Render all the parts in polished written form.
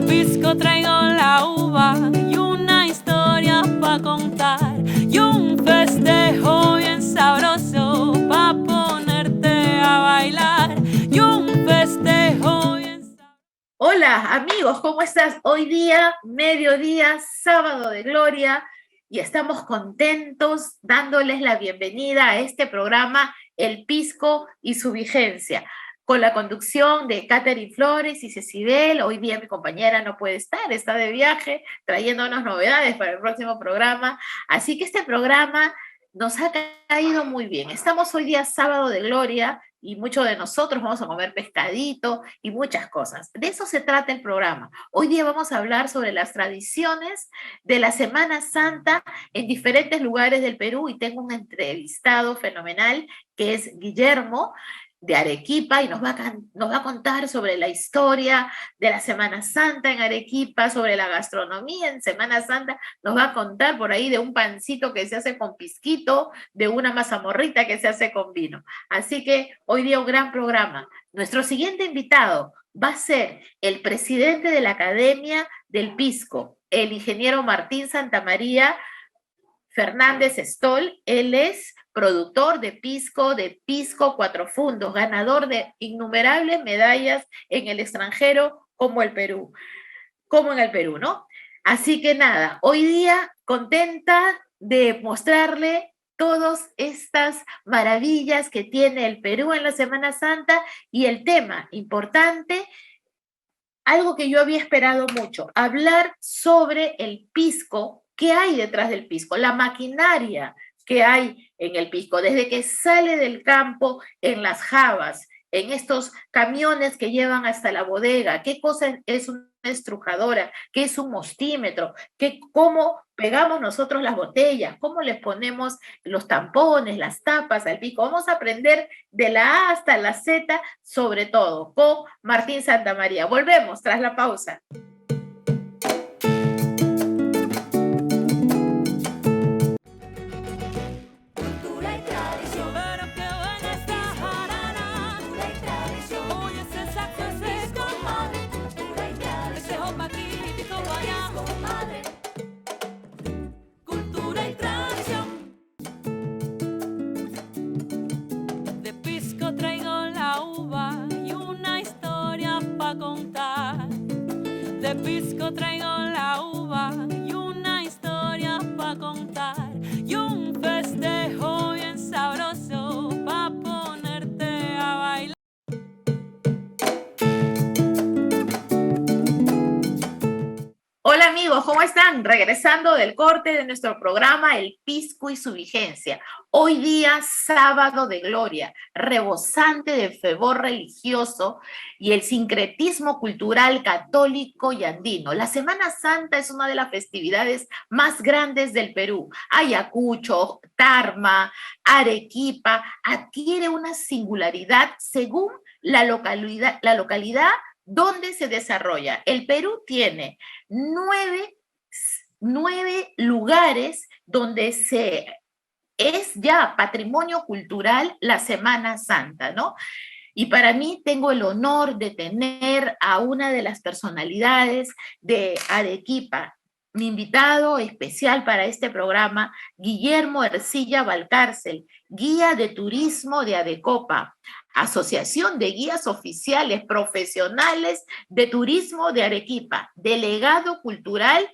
Pisco traigo la uva y una historia pa' contar y un festejo bien sabroso pa' ponerte a bailar y un festejo bien sabroso. Hola amigos, ¿cómo estás? Hoy día, mediodía, sábado de gloria y estamos contentos dándoles la bienvenida a este programa El Pisco y su vigencia, con la conducción de Catherine Flores y Cecibel. Hoy día mi compañera no puede estar, está de viaje trayéndonos novedades para el próximo programa, así que este programa nos ha caído muy bien. Estamos hoy día sábado de gloria y muchos de nosotros vamos a comer pescadito y muchas cosas. De eso se trata el programa. Hoy día vamos a hablar sobre las tradiciones de la Semana Santa en diferentes lugares del Perú y tengo un entrevistado fenomenal que es Guillermo de Arequipa y nos va a contar sobre la historia de la Semana Santa en Arequipa, sobre la gastronomía en Semana Santa, nos va a contar por ahí de un pancito que se hace con pisquito, de una mazamorrita que se hace con vino. Así que hoy día un gran programa. Nuestro siguiente invitado va a ser el presidente de la Academia del Pisco, el ingeniero Martín Santamaría Fernández Stoll. Él es productor de Pisco Cuatro Fundos, ganador de innumerables medallas en el extranjero como el Perú, como en el Perú, ¿no? Así que nada, hoy día contenta de mostrarle todas estas maravillas que tiene el Perú en la Semana Santa y el tema importante, algo que yo había esperado mucho, hablar sobre el pisco, qué hay detrás del pisco, la maquinaria que hay en el pisco, desde que sale del campo en las jabas, en estos camiones que llevan hasta la bodega, qué cosa es una estrujadora, qué es un mostímetro, cómo pegamos nosotros las botellas, cómo les ponemos los tampones, las tapas al pisco. Vamos a aprender de la A hasta la Z, sobre todo, con Martín Santamaría. Volvemos tras la pausa. De pisco traigo la uva y una historia pa' contar y un festejo bien sabroso pa' ponerte a bailar. Hola amigos, ¿cómo están? Regresando del corte de nuestro programa El Pisco y su vigencia. Hoy día, sábado de gloria, rebosante de fervor religioso y el sincretismo cultural católico y andino. La Semana Santa es una de las festividades más grandes del Perú. Ayacucho, Tarma, Arequipa, adquiere una singularidad según la localidad donde se desarrolla. El Perú tiene nueve lugares donde es ya patrimonio cultural la Semana Santa, ¿no? Y para mí tengo el honor de tener a una de las personalidades de Arequipa, mi invitado especial para este programa, Guillermo Ercilla Valcárcel, guía de turismo de Adecopa, Asociación de Guías Oficiales Profesionales de Turismo de Arequipa, delegado cultural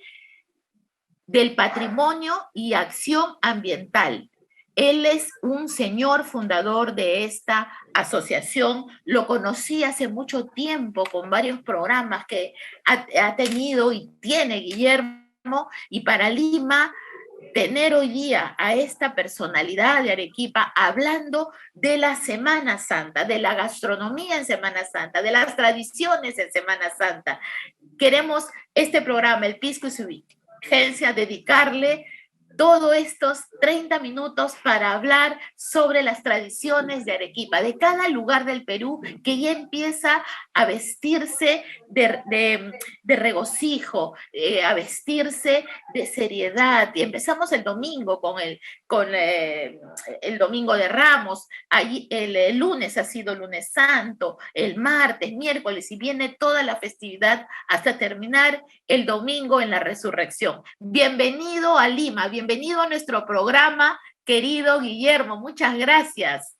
del Patrimonio y Acción Ambiental. Él es un señor fundador de esta asociación. Lo conocí hace mucho tiempo con varios programas que ha tenido y tiene Guillermo. Y para Lima, tener hoy día a esta personalidad de Arequipa hablando de la Semana Santa, de la gastronomía en Semana Santa, de las tradiciones en Semana Santa. Queremos este programa, El Pisco y su vigencia, dedicarle todos estos 30 minutos para hablar sobre las tradiciones de Arequipa, de cada lugar del Perú que ya empieza a vestirse de regocijo, a vestirse de seriedad. Y empezamos el domingo el Domingo de Ramos, allí, el lunes ha sido Lunes Santo, el martes, miércoles, y viene toda la festividad hasta terminar el domingo en la resurrección. Bienvenido a Lima, bienvenido a nuestro programa, querido Guillermo, muchas gracias.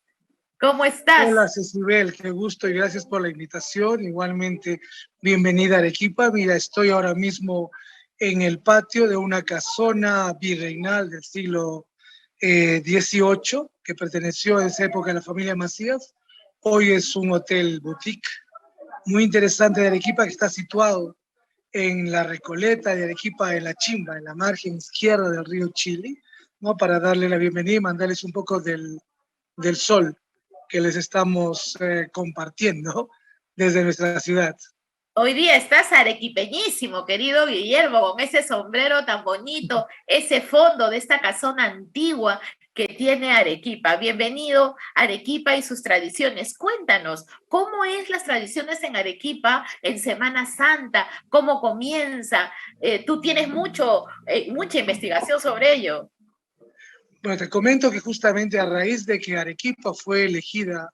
¿Cómo estás? Hola, Cecibel, qué gusto y gracias por la invitación. Igualmente, bienvenida a Arequipa. Mira, estoy ahora mismo en el patio de una casona virreinal del siglo XVIII, que perteneció en esa época a la familia Macías. Hoy es un hotel boutique muy interesante de Arequipa, que está situado en la Recoleta de Arequipa, en la Chimba, en la margen izquierda del río Chili, ¿no? Para darle la bienvenida y mandarles un poco del sol que les estamos compartiendo desde nuestra ciudad. Hoy día estás arequipeñísimo, querido Guillermo, con ese sombrero tan bonito, ese fondo de esta casona antigua que tiene Arequipa. Bienvenido a Arequipa y sus tradiciones. Cuéntanos, ¿cómo es las tradiciones en Arequipa en Semana Santa? ¿Cómo comienza? Tú tienes mucha investigación sobre ello. Bueno, te comento que justamente a raíz de que Arequipa fue elegida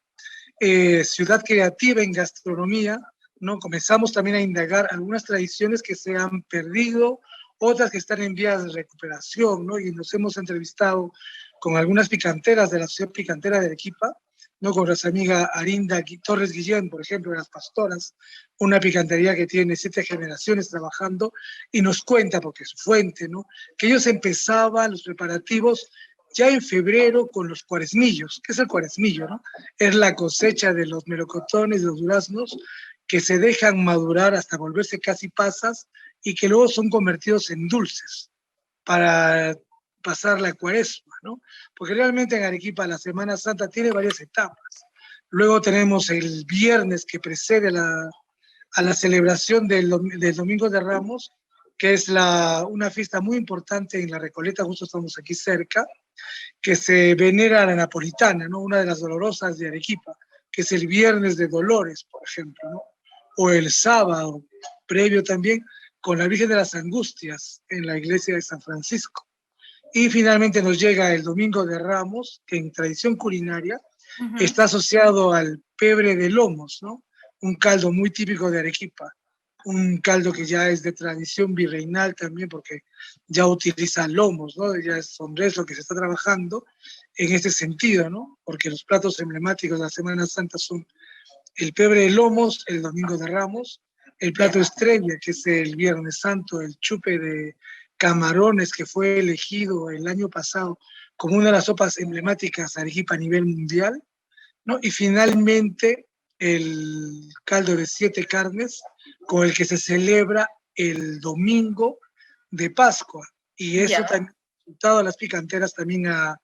ciudad creativa en gastronomía, ¿no? Comenzamos también a indagar algunas tradiciones que se han perdido, otras que están en vías de recuperación, ¿no? Y nos hemos entrevistado con algunas picanteras de la Sociedad Picantera de Arequipa, ¿no? Con nuestra amiga Arinda Torres Guillén, por ejemplo, de Las Pastoras, una picantería que tiene 7 generaciones trabajando, y nos cuenta, porque es su fuente, ¿no? Que ellos empezaban los preparativos ya en febrero con los cuaresmillos. ¿Qué es el cuaresmillo, no? Es la cosecha de los melocotones, de los duraznos, que se dejan madurar hasta volverse casi pasas y que luego son convertidos en dulces para pasar la cuaresma, ¿no? Porque realmente en Arequipa la Semana Santa tiene varias etapas. Luego tenemos el viernes que precede a la celebración del Domingo de Ramos, que es una fiesta muy importante en la Recoleta, justo estamos aquí cerca, que se venera a la napolitana, ¿no? Una de las dolorosas de Arequipa, que es el Viernes de Dolores, por ejemplo, ¿no? O el sábado, previo también, con la Virgen de las Angustias en la iglesia de San Francisco. Y finalmente nos llega el Domingo de Ramos, que en tradición culinaria está asociado al pebre de lomos, ¿no? Un caldo muy típico de Arequipa, un caldo que ya es de tradición virreinal también, porque ya utiliza lomos, ¿no? Ya es hombres lo que se está trabajando en este sentido, ¿no? Porque los platos emblemáticos de la Semana Santa son el pebre de lomos, el Domingo de Ramos, el plato estrella, que es el Viernes Santo, el chupe de camarones, que fue elegido el año pasado como una de las sopas emblemáticas de Arequipa a nivel mundial, ¿no? Y finalmente el caldo de 7 carnes, con el que se celebra el Domingo de Pascua. Y eso también ha resultado a las picanteras, también a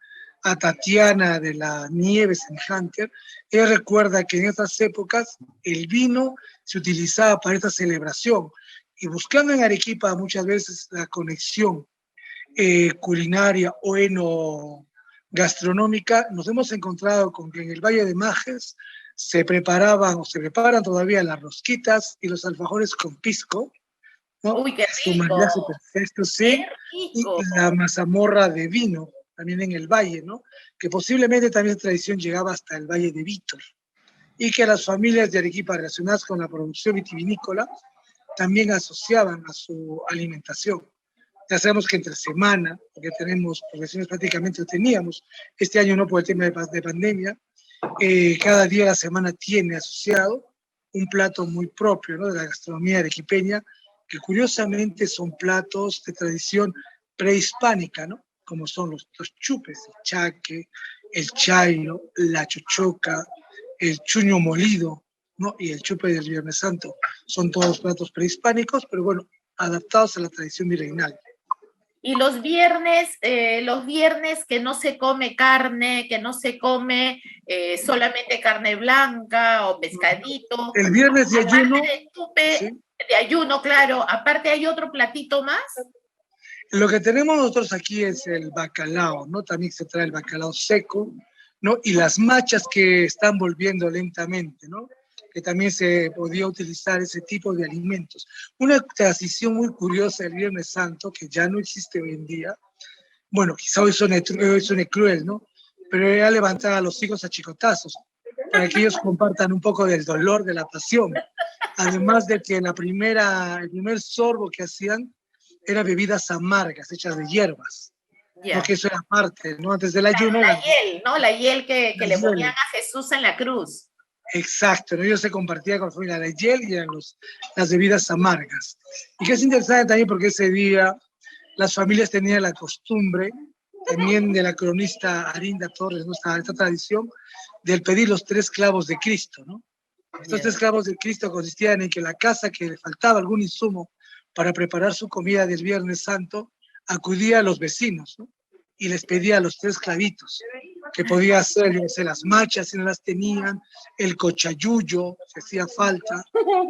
Tatiana de la Nieves en Hunter. Ella recuerda que en estas épocas el vino se utilizaba para esta celebración, y buscando en Arequipa muchas veces la conexión culinaria o enogastronómica, nos hemos encontrado con que en el Valle de Majes se preparaban o se preparan todavía las rosquitas y los alfajores con pisco, ¿no? ¡Uy, qué rico! Su maridaje perfecto, sí. Y la mazamorra de vino, también en el valle, ¿no? Que posiblemente también esa tradición llegaba hasta el Valle de Vítor. Y que las familias de Arequipa relacionadas con la producción vitivinícola también asociaban a su alimentación. Ya sabemos que entre semana, porque tenemos profesiones prácticamente, teníamos, este año no por el tema de pandemia, cada día de la semana tiene asociado un plato muy propio, ¿no? De la gastronomía arequipeña, que curiosamente son platos de tradición prehispánica, ¿no? Como son los chupes, el chaque, el chairo, la chochoca, el chuño molido, ¿no? Y el chupe del Viernes Santo. Son todos platos prehispánicos, pero bueno, adaptados a la tradición virreinal. Y los viernes que no se come carne, que no se come solamente carne blanca o pescadito. El viernes de ayuno. De chupe, ¿sí? De ayuno, claro. Aparte, ¿hay otro platito más? Lo que tenemos nosotros aquí es el bacalao, ¿no? También se trae el bacalao seco, ¿no? Y las machas que están volviendo lentamente, ¿no? Que también se podía utilizar ese tipo de alimentos. Una tradición muy curiosa del Viernes Santo, que ya no existe hoy en día, bueno, quizá hoy suene cruel, ¿no? Pero era levantar a los hijos a chicotazos, para que ellos compartan un poco del dolor, de la pasión. Además de que el primer sorbo que hacían era bebidas amargas, hechas de hierbas, ¿no? Ya. Que eso era parte, ¿no? Antes del ayuno La eran hiel, ¿no? La hiel que las le ponían hieles. a Jesús en la cruz. Exacto, ¿no? Ellos se compartía con la familia la hiel y eran las bebidas amargas. Y que es interesante también porque ese día las familias tenían la costumbre, también de la cronista Arinda Torres, ¿no? Esta tradición del pedir los 3 clavos de Cristo, ¿no? Estos 3 clavos de Cristo consistían en que la casa que le faltaba algún insumo para preparar su comida del Viernes Santo, acudía a los vecinos, ¿no? Y les pedía los 3 clavitos, que podía hacer, yo sé, las machas si no las tenían, el cochayuyo, si hacía falta,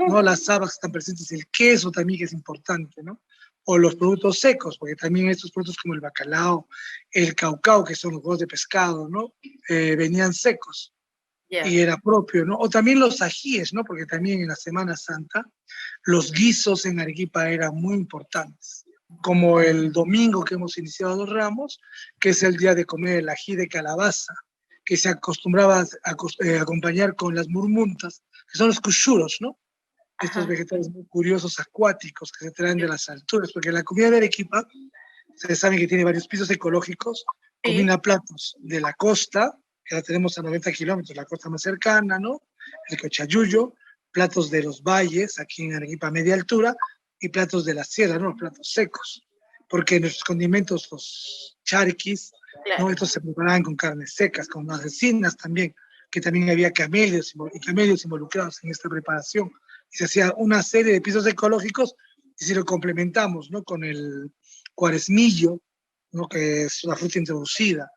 ¿no? Las habas que están presentes, el queso también que es importante, ¿no? O los productos secos, porque también estos productos como el bacalao, el caucao, que son los huevos de pescado, ¿no? Venían secos Ya. y era propio, ¿no? O también los ajíes, ¿no? Porque también en la Semana Santa los guisos en Arequipa eran muy importantes, como el domingo que hemos iniciado los ramos, que es el día de comer el ají de calabaza, que se acostumbraba a acompañar con las murmuntas, que son los cuchuros, ¿no? Estos Ajá. vegetales muy curiosos acuáticos que se traen de las alturas, porque la comida de Arequipa, ustedes saben que tiene varios pisos ecológicos, Sí, combina platos de la costa, que la tenemos a 90 kilómetros, la costa más cercana, ¿no? El cochayuyo, platos de los valles, aquí en Arequipa a media altura, y platos de la sierra, ¿no? Platos secos, porque nuestros condimentos, los charquis, ¿no? claro. Estos se preparaban con carnes secas, con asesinas también, que también había camellos involucrados en esta preparación. Y se hacía una serie de pisos ecológicos, y si lo complementamos, ¿no? Con el cuaresmillo, ¿no? Que es una fruta introducida,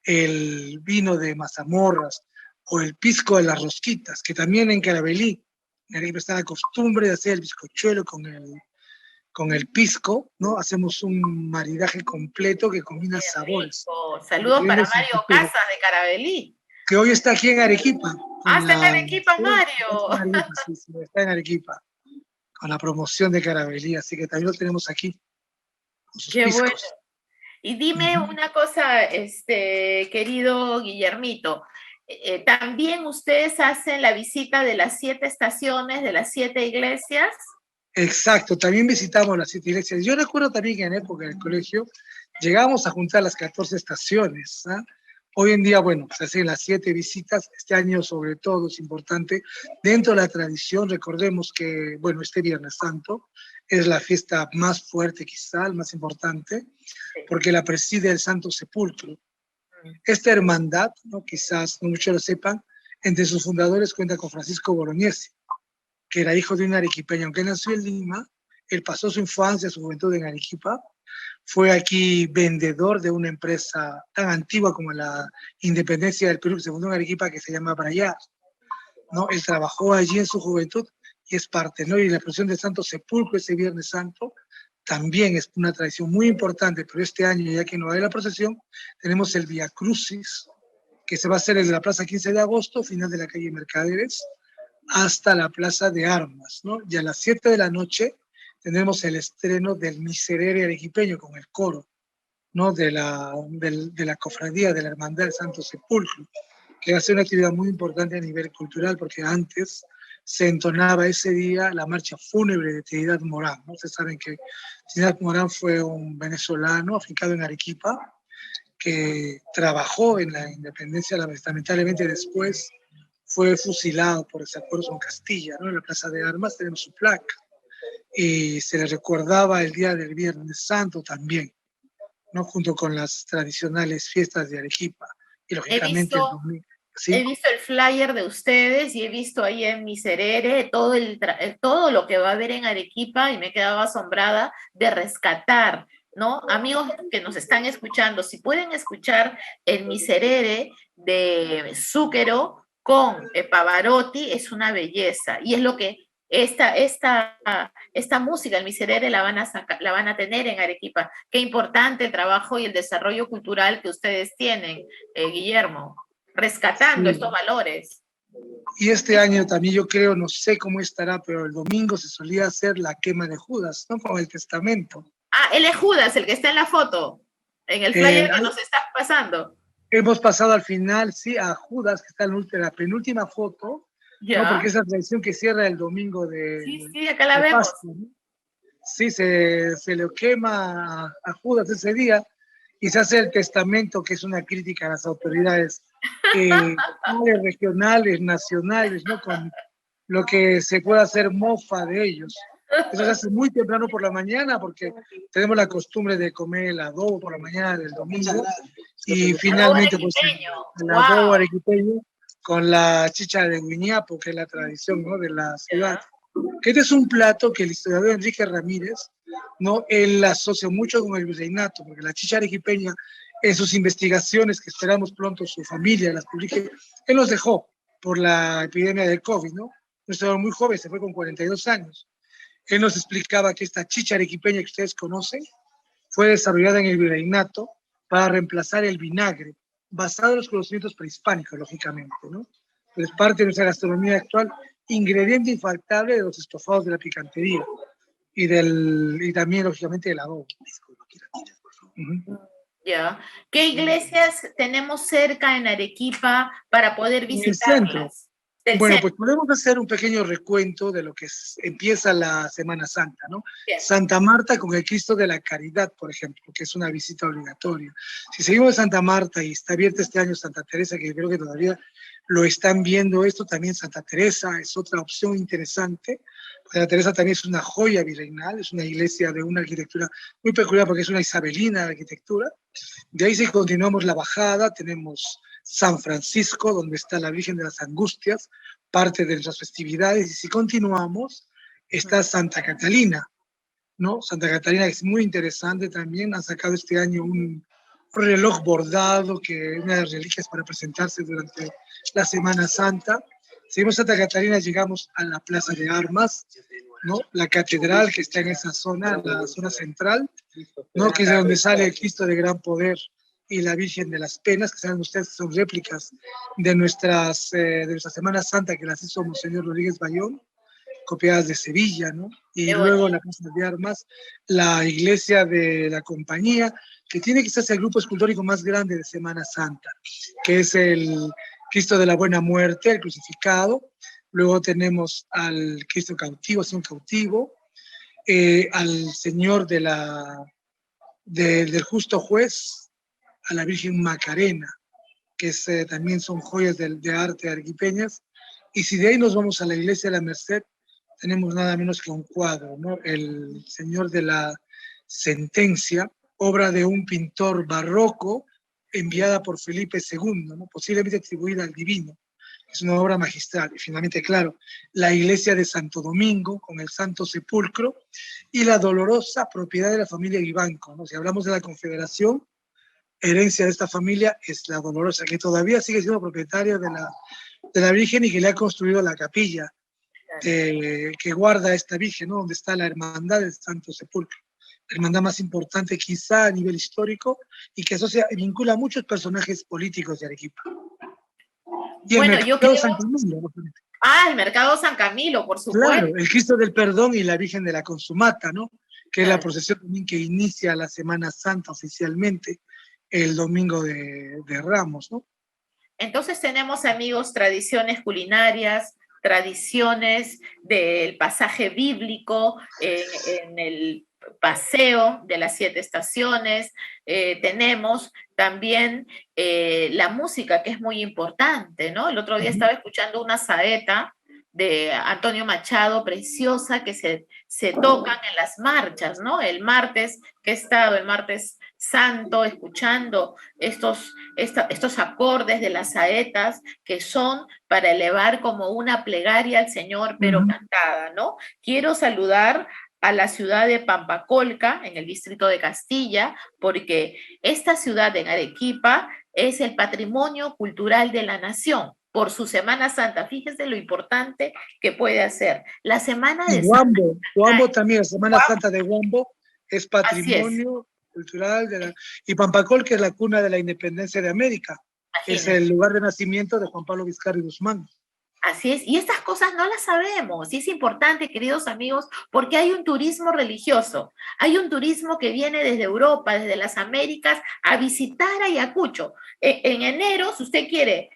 el vino de mazamorras o el pisco de las rosquitas, que también en Carabalí, en Arequipa está la costumbre de hacer el bizcochuelo con el pisco, ¿no? Hacemos un maridaje completo que combina Qué sabores, rico. Saludos para diferentes Mario culturas, Casas de Carabelí. que hoy está aquí en Arequipa, Ah, con está en la... Arequipa, Sí, está Mario. en Arequipa, sí, sí, está en Arequipa, con la promoción de Carabelí, así que también lo tenemos aquí, con sus Qué bueno. piscos. Y dime Ujú. una cosa, querido Guillermito, ¿también ustedes hacen la visita de las 7 estaciones, de las 7 iglesias? Exacto, también visitamos las 7 iglesias. Yo recuerdo también que en época del colegio llegábamos a juntar las 14 estaciones. ¿Ah? Hoy en día, bueno, se hacen las 7 visitas. Este año, sobre todo, es importante. Dentro de la tradición, recordemos que, bueno, este Viernes Santo es la fiesta más fuerte, quizá, el más importante, porque la preside el Santo Sepulcro. Esta hermandad, ¿no? Quizás no muchos lo sepan, entre sus fundadores cuenta con Francisco Bolognesi, que era hijo de un arequipeño, aunque nació en Lima, él pasó su infancia, su juventud en Arequipa, fue aquí vendedor de una empresa tan antigua como la Independencia del Perú, que se fundó en Arequipa, que se llama Brayar, ¿no? Él trabajó allí en su juventud y es parte, ¿no? Y la procesión del Santo Sepulcro ese Viernes Santo también es una tradición muy importante, pero este año, ya que no hay la procesión, tenemos el Via Crucis, que se va a hacer desde la Plaza 15 de Agosto, final de la calle Mercaderes, hasta la Plaza de Armas, ¿no? Y a las 7 de la noche tendremos el estreno del Miserere arequipeño con el coro, ¿no? De la cofradía de la Hermandad del Santo Sepulcro, que va a ser una actividad muy importante a nivel cultural, porque antes se entonaba ese día la marcha fúnebre de Trinidad Morán, ¿no? Ustedes saben que Trinidad Morán fue un venezolano afincado en Arequipa, que trabajó en la independencia, lamentablemente después fue fusilado por desacuerdos con Castilla, ¿no? En la Plaza de Armas tenemos su placa y se le recordaba el día del Viernes Santo también, ¿no? Junto con las tradicionales fiestas de Arequipa y He lógicamente el visto, domingo, he ¿sí? visto el flyer de ustedes y he visto ahí en Miserere todo lo que va a haber en Arequipa y me he quedado asombrada de rescatar, ¿no? Amigos que nos están escuchando, si pueden escuchar el Miserere de Zúquero con Pavarotti, es una belleza y es lo que esta música, el Miserere, la van a tener en Arequipa. Qué importante el trabajo y el desarrollo cultural que ustedes tienen, Guillermo, rescatando Sí. estos valores. Y este año también yo creo, no sé cómo estará, pero el domingo se solía hacer la quema de Judas, ¿no? Con el testamento. Ah, él es Judas, el que está en la foto, en el flyer que nos está pasando. Hemos pasado al final, sí, a Judas, que está en la penúltima foto, ¿no? Ya. Porque es la tradición que cierra el domingo Sí, sí, acá la de vemos. Pascua, ¿no? Sí, se le quema a Judas ese día y se hace el testamento, que es una crítica a las autoridades regionales, nacionales, ¿no? Con lo que se puede hacer mofa de ellos. Eso se hace muy temprano por la mañana porque tenemos la costumbre de comer el adobo por la mañana del domingo y Adobo finalmente pues arequipeño. el adobo Wow. arequipeño con la chicha de guiñapo, que es la tradición, ¿no? De la ciudad. Ya. Este es un plato que el historiador Enrique Ramírez, ¿no? Él asocia mucho con el virreinato, porque la chicha arequipeña, en sus investigaciones, que esperamos pronto su familia las publique, él los dejó por la epidemia del COVID, ¿no? Un historiador muy joven, se fue con 42 años. Él nos explicaba que esta chicha arequipeña que ustedes conocen fue desarrollada en el virreinato para reemplazar el vinagre, basado en los conocimientos prehispánicos, lógicamente, ¿no? Pero es parte de nuestra gastronomía actual, ingrediente infaltable de los estofados de la picantería y también, lógicamente, del adobo. Uh-huh. Ya. ¿Qué iglesias tenemos cerca en Arequipa para poder En el centro. visitarlas? Del Bueno, centro. pues podemos hacer un pequeño recuento de lo que empieza la Semana Santa, ¿no? Bien. Santa Marta con el Cristo de la Caridad, por ejemplo, que es una visita obligatoria. Si seguimos de Santa Marta y está abierta este año Santa Teresa, que creo que todavía lo están viendo esto, también Santa Teresa es otra opción interesante. Santa Teresa también es una joya virreinal, es una iglesia de una arquitectura muy peculiar porque es una isabelina de arquitectura. De ahí si continuamos la bajada, tenemos San Francisco, donde está la Virgen de las Angustias, parte de nuestras festividades, y si continuamos, está Santa Catalina, ¿no? Santa Catalina es muy interesante también, han sacado este año un reloj bordado, que es una de las reliquias para presentarse durante la Semana Santa. Seguimos Santa Catalina, llegamos a la Plaza de Armas, ¿no? La catedral que está en esa zona, la zona central, ¿no? Que es de donde sale el Cristo de Gran Poder y la Virgen de las Penas, que saben ustedes que son réplicas de nuestra Semana Santa, que las hizo Monseñor Rodríguez Bayón, copiadas de Sevilla, ¿no? Y luego la Plaza de Armas, la iglesia de la Compañía, que tiene quizás el grupo escultórico más grande de Semana Santa, que es el Cristo de la Buena Muerte, el crucificado. Luego tenemos al Cristo cautivo, Sion cautivo, al Señor del Justo Juez, a la Virgen Macarena, que también son joyas de arte arequipeñas. Y si de ahí nos vamos a la iglesia de la Merced, tenemos nada menos que un cuadro, ¿no? El Señor de la Sentencia, obra de un pintor barroco enviada por Felipe II, ¿no? Posiblemente atribuida al divino. Es una obra magistral. Y finalmente, claro, la iglesia de Santo Domingo con el Santo Sepulcro y la dolorosa propiedad de la familia Vivanco, ¿no? Si hablamos de la Confederación, herencia de esta familia es la Dolorosa, que todavía sigue siendo propietaria de la Virgen y que le ha construido la capilla que guarda esta Virgen, ¿no? Donde está la hermandad del Santo Sepulcro, la hermandad más importante quizá a nivel histórico y que asocia y vincula a muchos personajes políticos de Arequipa. Y bueno, el mercado San Camilo. El mercado San Camilo, por supuesto. Claro, el Cristo del Perdón y la Virgen de la Consumata, ¿no? Que es la procesión también que inicia la Semana Santa oficialmente el domingo de Ramos, ¿no? Entonces tenemos, amigos, tradiciones culinarias, tradiciones del pasaje bíblico en el paseo de las 7 estaciones, tenemos también la música, que es muy importante, ¿no? El otro día estaba escuchando una saeta de Antonio Machado, preciosa, que se tocan en las marchas, ¿no? El martes, que he estado el martes santo, escuchando estos acordes de las saetas que son para elevar como una plegaria al Señor, pero cantada, ¿no? Quiero saludar a la ciudad de Pampacolca, en el distrito de Castilla, porque esta ciudad en Arequipa es el patrimonio cultural de la nación. por su Semana Santa. Fíjense lo importante que puede hacer. La Semana de Y Huambo también, la Semana Santa de Huambo es Así es, patrimonio cultural y Pampacol, que es la cuna de la independencia de América, es imagínense. el lugar de nacimiento de Juan Pablo Vizcarra y Guzmán. Así es, y estas cosas no las sabemos, y es importante, queridos amigos, porque hay un turismo religioso, hay un turismo que viene desde Europa, desde las Américas, a visitar Ayacucho. En enero, si usted quiere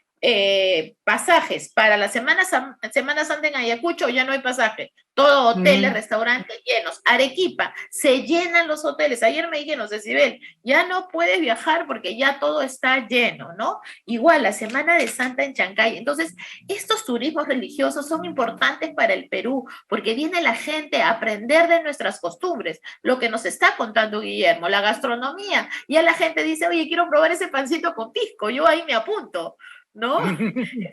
pasajes para la Semana Santa en Ayacucho, ya no hay pasaje, todo hoteles, restaurantes llenos. Arequipa, se llenan los hoteles. Ayer me dijeron, Cecibel, ya no puedes viajar porque ya todo está lleno, ¿no? Igual, la Semana de Santa en Chancay. Entonces, estos turismos religiosos son importantes para el Perú, porque viene la gente a aprender de nuestras costumbres, lo que nos está contando Guillermo, la gastronomía. Ya la gente dice, oye, quiero probar ese pancito con pisco, yo ahí me apunto, ¿no?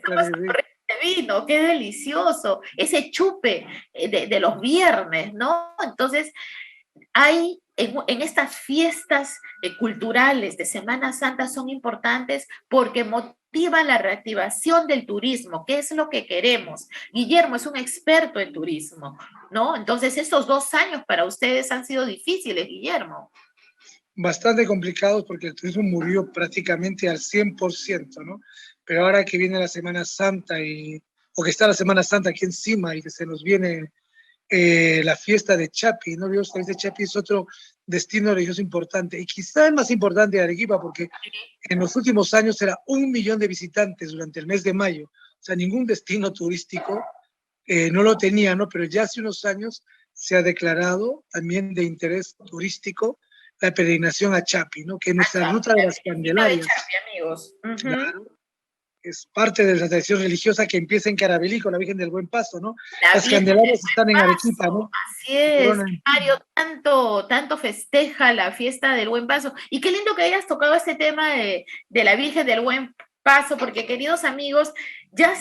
Claro que sí. De vino, qué delicioso, ese chupe de los viernes, ¿no? Entonces, hay en estas fiestas culturales de Semana Santa son importantes porque motivan la reactivación del turismo, que es lo que queremos. Guillermo es un experto en turismo, ¿no? Entonces, estos 2 años para ustedes han sido difíciles, Guillermo. Bastante complicados porque el turismo murió prácticamente al 100%, ¿no? Pero ahora que viene la Semana Santa o que está la Semana Santa aquí encima y que se nos viene la fiesta de Chapi, ¿no? Dios, de Chapi es otro destino religioso importante y quizá el más importante de Arequipa porque en los últimos años era 1 millón de visitantes durante el mes de mayo. O sea, ningún destino turístico no lo tenía, ¿no? Pero ya hace unos años se ha declarado también de interés turístico la peregrinación a Chapi, ¿no? Que es nuestra ruta de las Candelarias. De Chapi, amigos. Claro, es parte de la tradición religiosa que empieza en Caravelí con la Virgen del Buen Paso, ¿no? Las Candelarias están en Arequipa, ¿no? Así es, Mario, tanto festeja la fiesta del Buen Paso. Y qué lindo que hayas tocado este tema de la Virgen del Buen Paso, porque queridos amigos, ya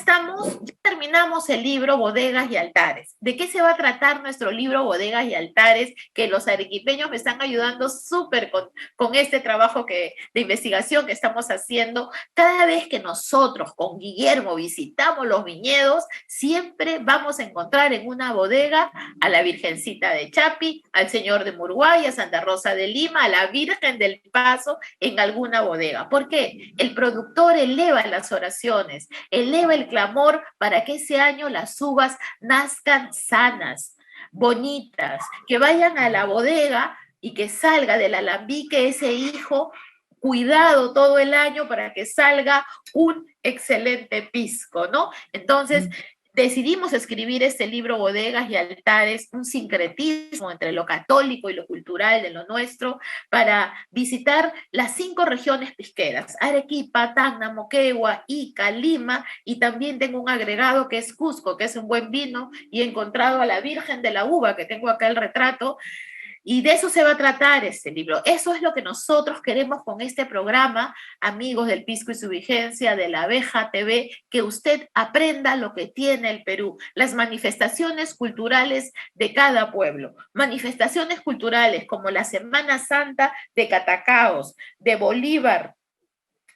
terminamos el libro Bodegas y Altares. ¿De qué se va a tratar nuestro libro Bodegas y Altares? Que los arequipeños me están ayudando súper con este trabajo de investigación que estamos haciendo. Cada vez que nosotros con Guillermo visitamos los viñedos, siempre vamos a encontrar en una bodega a la Virgencita de Chapi, al Señor de Murguay, a Santa Rosa de Lima, a la Virgen del Paso en alguna bodega. ¿Por qué? El productor eleva las oraciones, eleva el clamor para que ese año las uvas nazcan sanas, bonitas, que vayan a la bodega y que salga del alambique ese hijo cuidado todo el año para que salga un excelente pisco, ¿no? Entonces, decidimos escribir este libro Bodegas y Altares, un sincretismo entre lo católico y lo cultural de lo nuestro, para visitar las 5 regiones pisqueras, Arequipa, Tacna, Moquegua, Ica, Lima, y también tengo un agregado que es Cusco, que es un buen vino, y he encontrado a la Virgen de la Uva, que tengo acá el retrato, y de eso se va a tratar este libro. Eso es lo que nosotros queremos con este programa, amigos del Pisco y su Vigencia, de la Abeja TV, que usted aprenda lo que tiene el Perú, las manifestaciones culturales de cada pueblo. Manifestaciones culturales como la Semana Santa de Catacaos, de Bolívar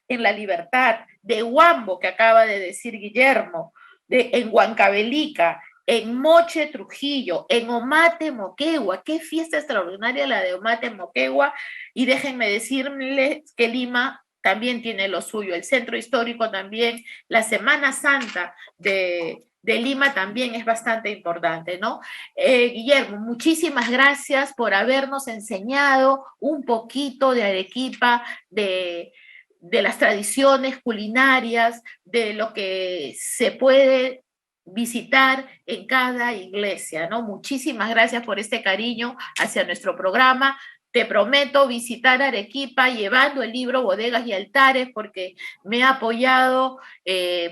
en La Libertad, de Huambo, que acaba de decir Guillermo, en Huancavelica, en Moche, Trujillo, en Omate, Moquegua. Qué fiesta extraordinaria la de Omate, Moquegua. Y déjenme decirles que Lima también tiene lo suyo, el centro histórico también, la Semana Santa de Lima también es bastante importante, ¿no? Guillermo, muchísimas gracias por habernos enseñado un poquito de Arequipa, de las tradiciones culinarias, de lo que se puede visitar en cada iglesia, ¿no? Muchísimas gracias por este cariño hacia nuestro programa. Te prometo visitar Arequipa llevando el libro Bodegas y Altares, porque me ha apoyado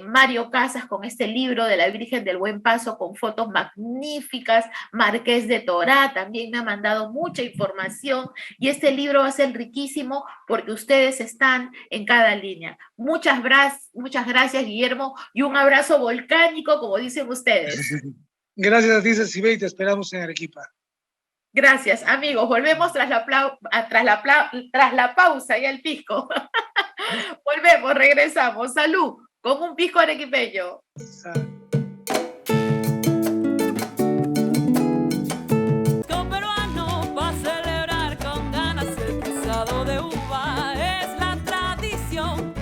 Mario Casas con este libro de la Virgen del Buen Paso con fotos magníficas. Marqués de Torá también me ha mandado mucha información y este libro va a ser riquísimo porque ustedes están en cada línea. Muchas gracias, Guillermo, y un abrazo volcánico, como dicen ustedes. Gracias a ti, Cecilia, y te esperamos en Arequipa. Gracias, amigos. Volvemos tras la pausa y el pisco. Volvemos, regresamos. Salud. con un pisco arequipeño. Peruano para celebrar con ganas el cruzado de uva es la tradición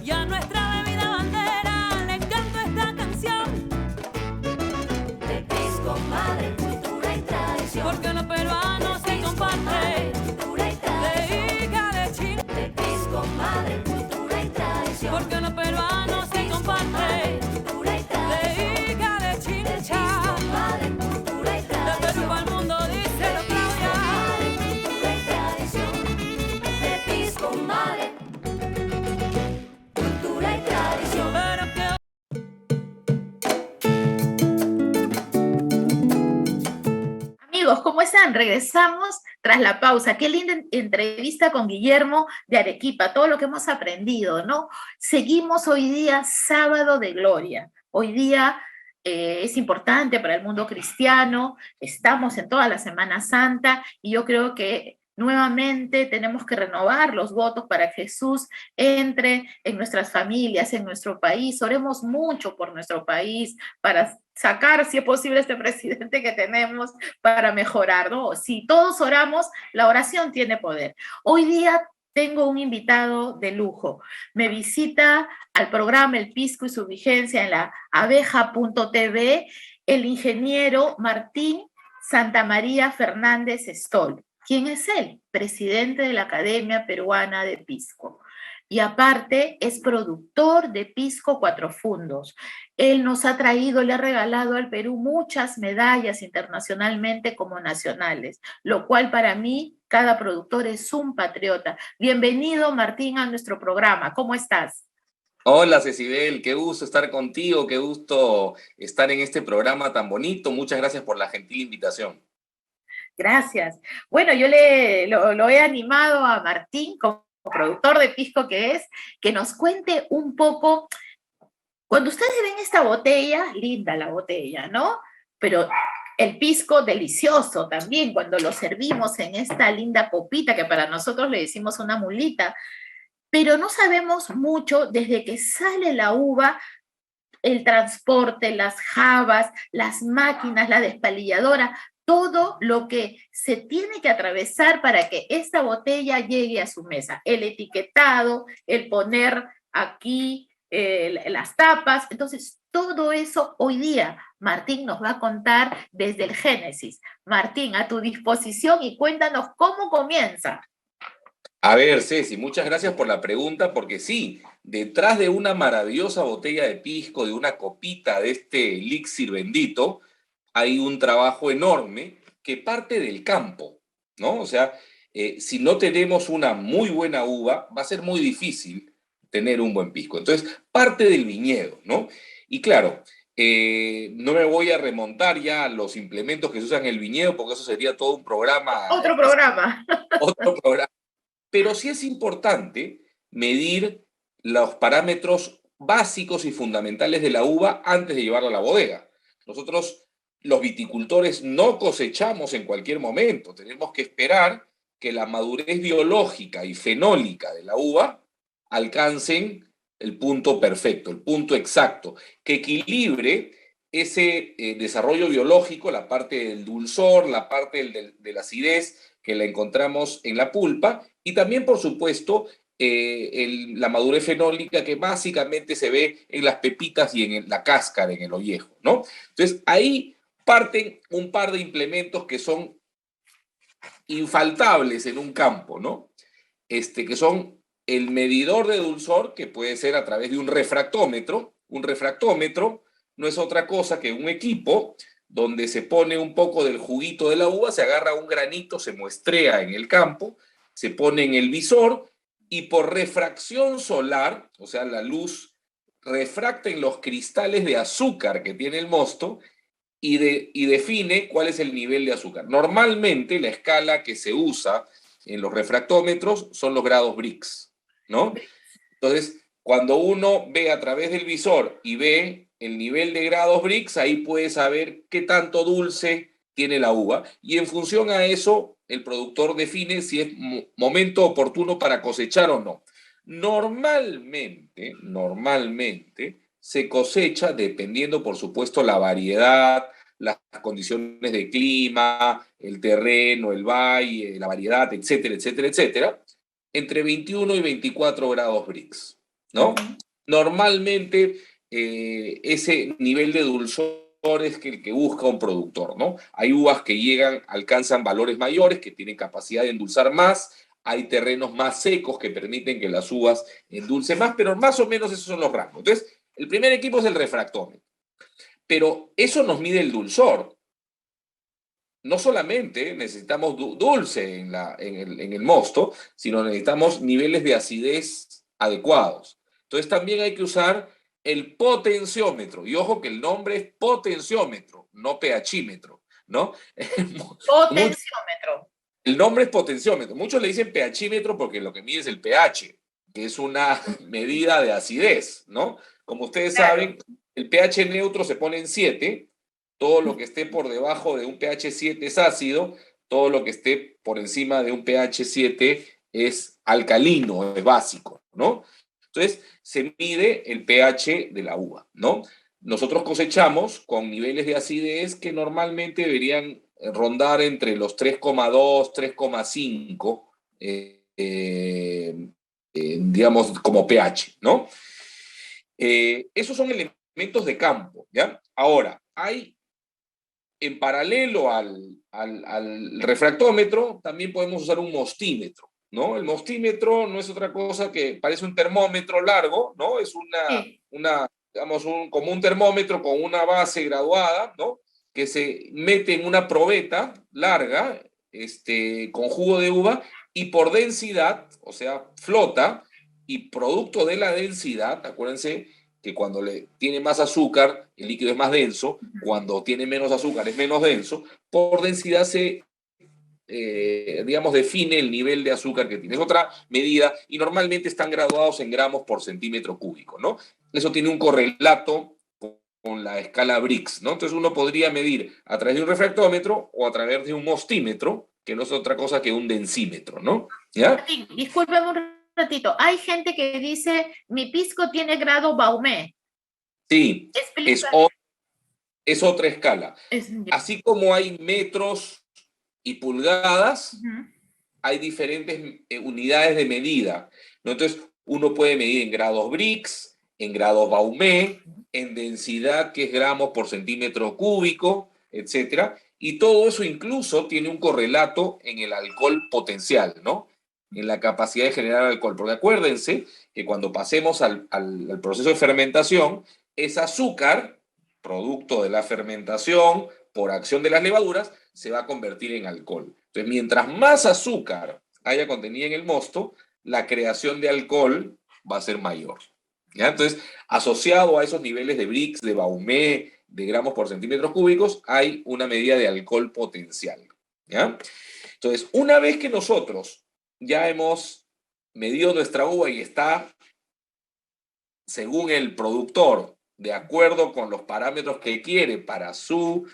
y a nuestra bebida bandera le canto esta canción de pisco, madre, cultura y tradición, porque los peruanos se comparten cultura y tradición, de hija de chin, de pisco, madre, cultura y tradición, porque los peruanos se comparten cultura y tradición, de hija de chincha, madre, cultura y tradición, de Perú al mundo dice lo Claudia, madre, cultura y tradición, de pisco, madre, cultura y tradición, pero que Amigos, ¿cómo están? Regresamos tras la pausa. Qué linda entrevista con Guillermo de Arequipa, todo lo que hemos aprendido, ¿no? Seguimos hoy día sábado de gloria. Hoy día es importante para el mundo cristiano, estamos en toda la Semana Santa y yo creo que nuevamente tenemos que renovar los votos para que Jesús entre en nuestras familias, en nuestro país. Oremos mucho por nuestro país para sacar, si es posible, este presidente que tenemos para mejorar, ¿no? Si todos oramos, la oración tiene poder. Hoy día tengo un invitado de lujo. Me visita al programa El Pisco y su vigencia en la abeja.tv el ingeniero Martín Santamaría Fernández Stoll. ¿Quién es él? Presidente de la Academia Peruana de Pisco. Y aparte es productor de Pisco Cuatro Fundos. Él nos ha traído, le ha regalado al Perú muchas medallas internacionalmente como nacionales, lo cual para mí, cada productor es un patriota. Bienvenido, Martín, a nuestro programa. ¿Cómo estás? Hola Cecibel, qué gusto estar contigo, qué gusto estar en este programa tan bonito. Muchas gracias por la gentil invitación. Gracias. Bueno, yo lo he animado a Martín, como productor de pisco que nos cuente un poco. Cuando ustedes ven esta botella, linda la botella, ¿no? Pero el pisco delicioso también, cuando lo servimos en esta linda copita, que para nosotros le decimos una mulita, pero no sabemos mucho desde que sale la uva, el transporte, las jabas, las máquinas, la despalilladora, todo lo que se tiene que atravesar para que esta botella llegue a su mesa. El etiquetado, el poner aquí las tapas. Entonces, todo eso hoy día Martín nos va a contar desde el Génesis. Martín, a tu disposición y cuéntanos cómo comienza. A ver, Ceci, muchas gracias por la pregunta, porque sí, detrás de una maravillosa botella de pisco, de una copita de este elixir bendito, hay un trabajo enorme que parte del campo, ¿no? O sea, si no tenemos una muy buena uva, va a ser muy difícil tener un buen pisco. Entonces, parte del viñedo, ¿no? Y claro, no me voy a remontar ya a los implementos que se usan en el viñedo, porque eso sería todo un programa. Otro programa. Otro programa. Pero sí es importante medir los parámetros básicos y fundamentales de la uva antes de llevarla a la bodega. Nosotros, los viticultores, no cosechamos en cualquier momento. Tenemos que esperar que la madurez biológica y fenólica de la uva alcancen el punto perfecto, el punto exacto, que equilibre ese desarrollo biológico, la parte del dulzor, la parte de la acidez que la encontramos en la pulpa, y también, por supuesto, la madurez fenólica que básicamente se ve en las pepitas y en la cáscara, en el ollejo, ¿no? Entonces, ahí parten un par de implementos que son infaltables en un campo, ¿no? Que son el medidor de dulzor, que puede ser a través de un refractómetro. Un refractómetro no es otra cosa que un equipo donde se pone un poco del juguito de la uva, se agarra un granito, se muestrea en el campo, se pone en el visor y por refracción solar, o sea, la luz refracta en los cristales de azúcar que tiene el mosto y define cuál es el nivel de azúcar. Normalmente la escala que se usa en los refractómetros son los grados Brix, ¿no? Entonces, cuando uno ve a través del visor y ve el nivel de grados Brix, ahí puede saber qué tanto dulce tiene la uva y en función a eso el productor define si es momento oportuno para cosechar o no. Normalmente se cosecha dependiendo, por supuesto, la variedad, las condiciones de clima, el terreno, el valle, la variedad, etcétera, etcétera, etcétera, entre 21 y 24 grados Brix, ¿no? Normalmente ese nivel de dulzor es que el que busca un productor, ¿no? Hay uvas que alcanzan valores mayores, que tienen capacidad de endulzar más, hay terrenos más secos que permiten que las uvas endulcen más, pero más o menos esos son los rangos. Entonces, el primer equipo es el refractómetro, pero eso nos mide el dulzor. No solamente necesitamos dulce en el mosto, sino necesitamos niveles de acidez adecuados. Entonces también hay que usar el potenciómetro. Y ojo que el nombre es potenciómetro, no pHímetro, ¿no? Potenciómetro. El nombre es potenciómetro. Muchos le dicen pHímetro porque lo que mide es el pH, que es una medida de acidez, ¿no? Como ustedes saben, el pH neutro se pone en 7. Todo lo que esté por debajo de un pH 7 es ácido, todo lo que esté por encima de un pH 7 es alcalino, es básico, ¿no? Entonces, se mide el pH de la uva, ¿no? Nosotros cosechamos con niveles de acidez que normalmente deberían rondar entre los 3,2, 3,5, digamos, como pH, ¿no? Esos son elementos de campo, ¿ya? Ahora, en paralelo al refractómetro, también podemos usar un mostímetro, ¿no? El mostímetro no es otra cosa que parece un termómetro largo, ¿no? Es digamos, como un termómetro con una base graduada, ¿no? Que se mete en una probeta larga, con jugo de uva, y por densidad, o sea, flota, y producto de la densidad, acuérdense que cuando tiene más azúcar, el líquido es más denso, cuando tiene menos azúcar es menos denso, por densidad se, digamos, define el nivel de azúcar que tiene. Es otra medida y normalmente están graduados en gramos por centímetro cúbico, ¿no? Eso tiene un correlato con la escala Brix, ¿no? Entonces uno podría medir a través de un refractómetro o a través de un mostímetro, que no es otra cosa que un densímetro, ¿no? ¿Ya? Discúlpeme un ratito. Hay gente que dice, mi pisco tiene grado Baumé. Sí, es otra escala. Así como hay metros y pulgadas, hay diferentes unidades de medida, ¿no? Entonces, uno puede medir en grados Brix, en grados Baumé, en densidad, que es gramos por centímetro cúbico, etc. Y todo eso incluso tiene un correlato en el alcohol potencial, ¿no? En la capacidad de generar alcohol. Porque acuérdense que cuando pasemos al proceso de fermentación, es azúcar, producto de la fermentación, por acción de las levaduras, se va a convertir en alcohol. Entonces, mientras más azúcar haya contenida en el mosto, la creación de alcohol va a ser mayor, ¿ya? Entonces, asociado a esos niveles de Brix, de Baumé, de gramos por centímetros cúbicos, hay una medida de alcohol potencial, ¿ya? Entonces, una vez que nosotros ya hemos medido nuestra uva y está, según el productor, de acuerdo con los parámetros que quiere para su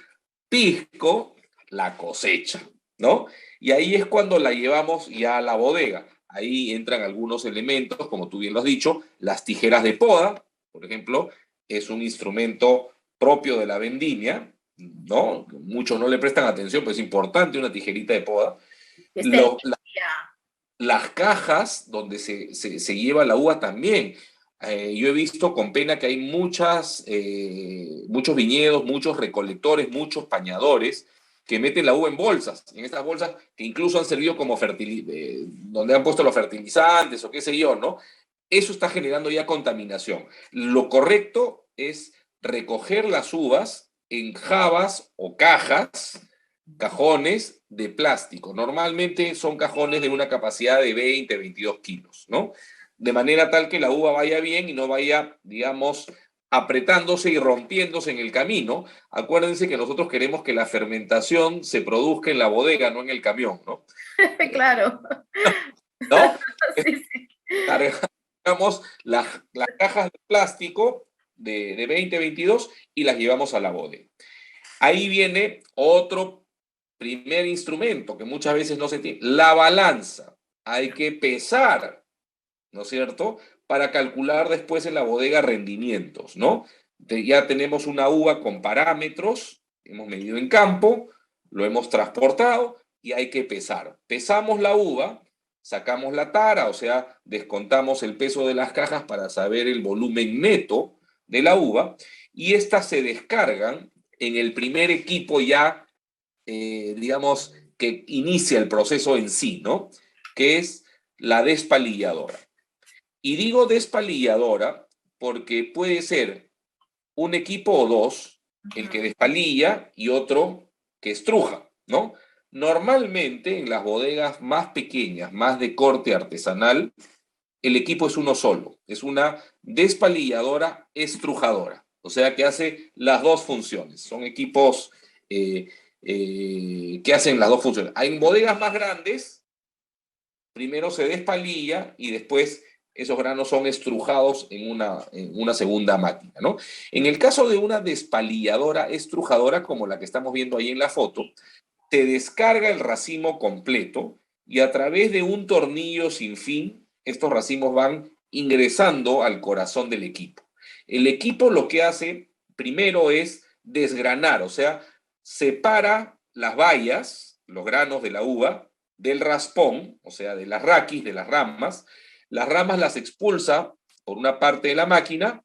pisco, la cosecha, ¿no? Y ahí es cuando la llevamos ya a la bodega. Ahí entran algunos elementos, como tú bien lo has dicho, las tijeras de poda, por ejemplo, es un instrumento propio de la vendimia, ¿no? Muchos no le prestan atención, pero es importante una tijerita de poda. Las cajas donde se lleva la uva también. Yo he visto con pena que hay muchos viñedos, muchos recolectores, muchos pañadores que meten la uva en bolsas, en estas bolsas que incluso han servido como donde han puesto los fertilizantes o qué sé yo, ¿no? Eso está generando ya contaminación. Lo correcto es recoger las uvas en jabas o cajones de plástico. Normalmente son cajones de una capacidad de 20, 22 kilos, ¿no? De manera tal que la uva vaya bien y no vaya, digamos, apretándose y rompiéndose en el camino. Acuérdense que nosotros queremos que la fermentación se produzca en la bodega, no en el camión, ¿no? Claro. ¿No? Sí, sí. Cargamos las cajas de plástico de 20, 22 y las llevamos a la bodega. Ahí viene otro primer instrumento que muchas veces no se tiene, la balanza. Hay que pesar ¿no es cierto? Para calcular después en la bodega rendimientos, ¿no? Ya tenemos una uva con parámetros, hemos medido en campo, lo hemos transportado y hay que pesar. Pesamos la uva, sacamos la tara, o sea, descontamos el peso de las cajas para saber el volumen neto de la uva, y estas se descargan en el primer equipo ya, digamos, que inicia el proceso en sí, ¿no? Que es la despalilladora. Y digo despalilladora porque puede ser un equipo o dos, el que despalilla y otro que estruja, ¿no? Normalmente en las bodegas más pequeñas, más de corte artesanal, el equipo es uno solo, es una despalilladora estrujadora, o sea que hace las dos funciones, son equipos que hacen las dos funciones. En bodegas más grandes, primero se despalilla y después esos granos son estrujados en una segunda máquina, ¿no? En el caso de una despalilladora estrujadora, como la que estamos viendo ahí en la foto, te descarga el racimo completo y a través de un tornillo sin fin, estos racimos van ingresando al corazón del equipo. El equipo lo que hace primero es desgranar, o sea, separa las bayas, los granos de la uva, del raspón, o sea, de las raquis, de las ramas las expulsa por una parte de la máquina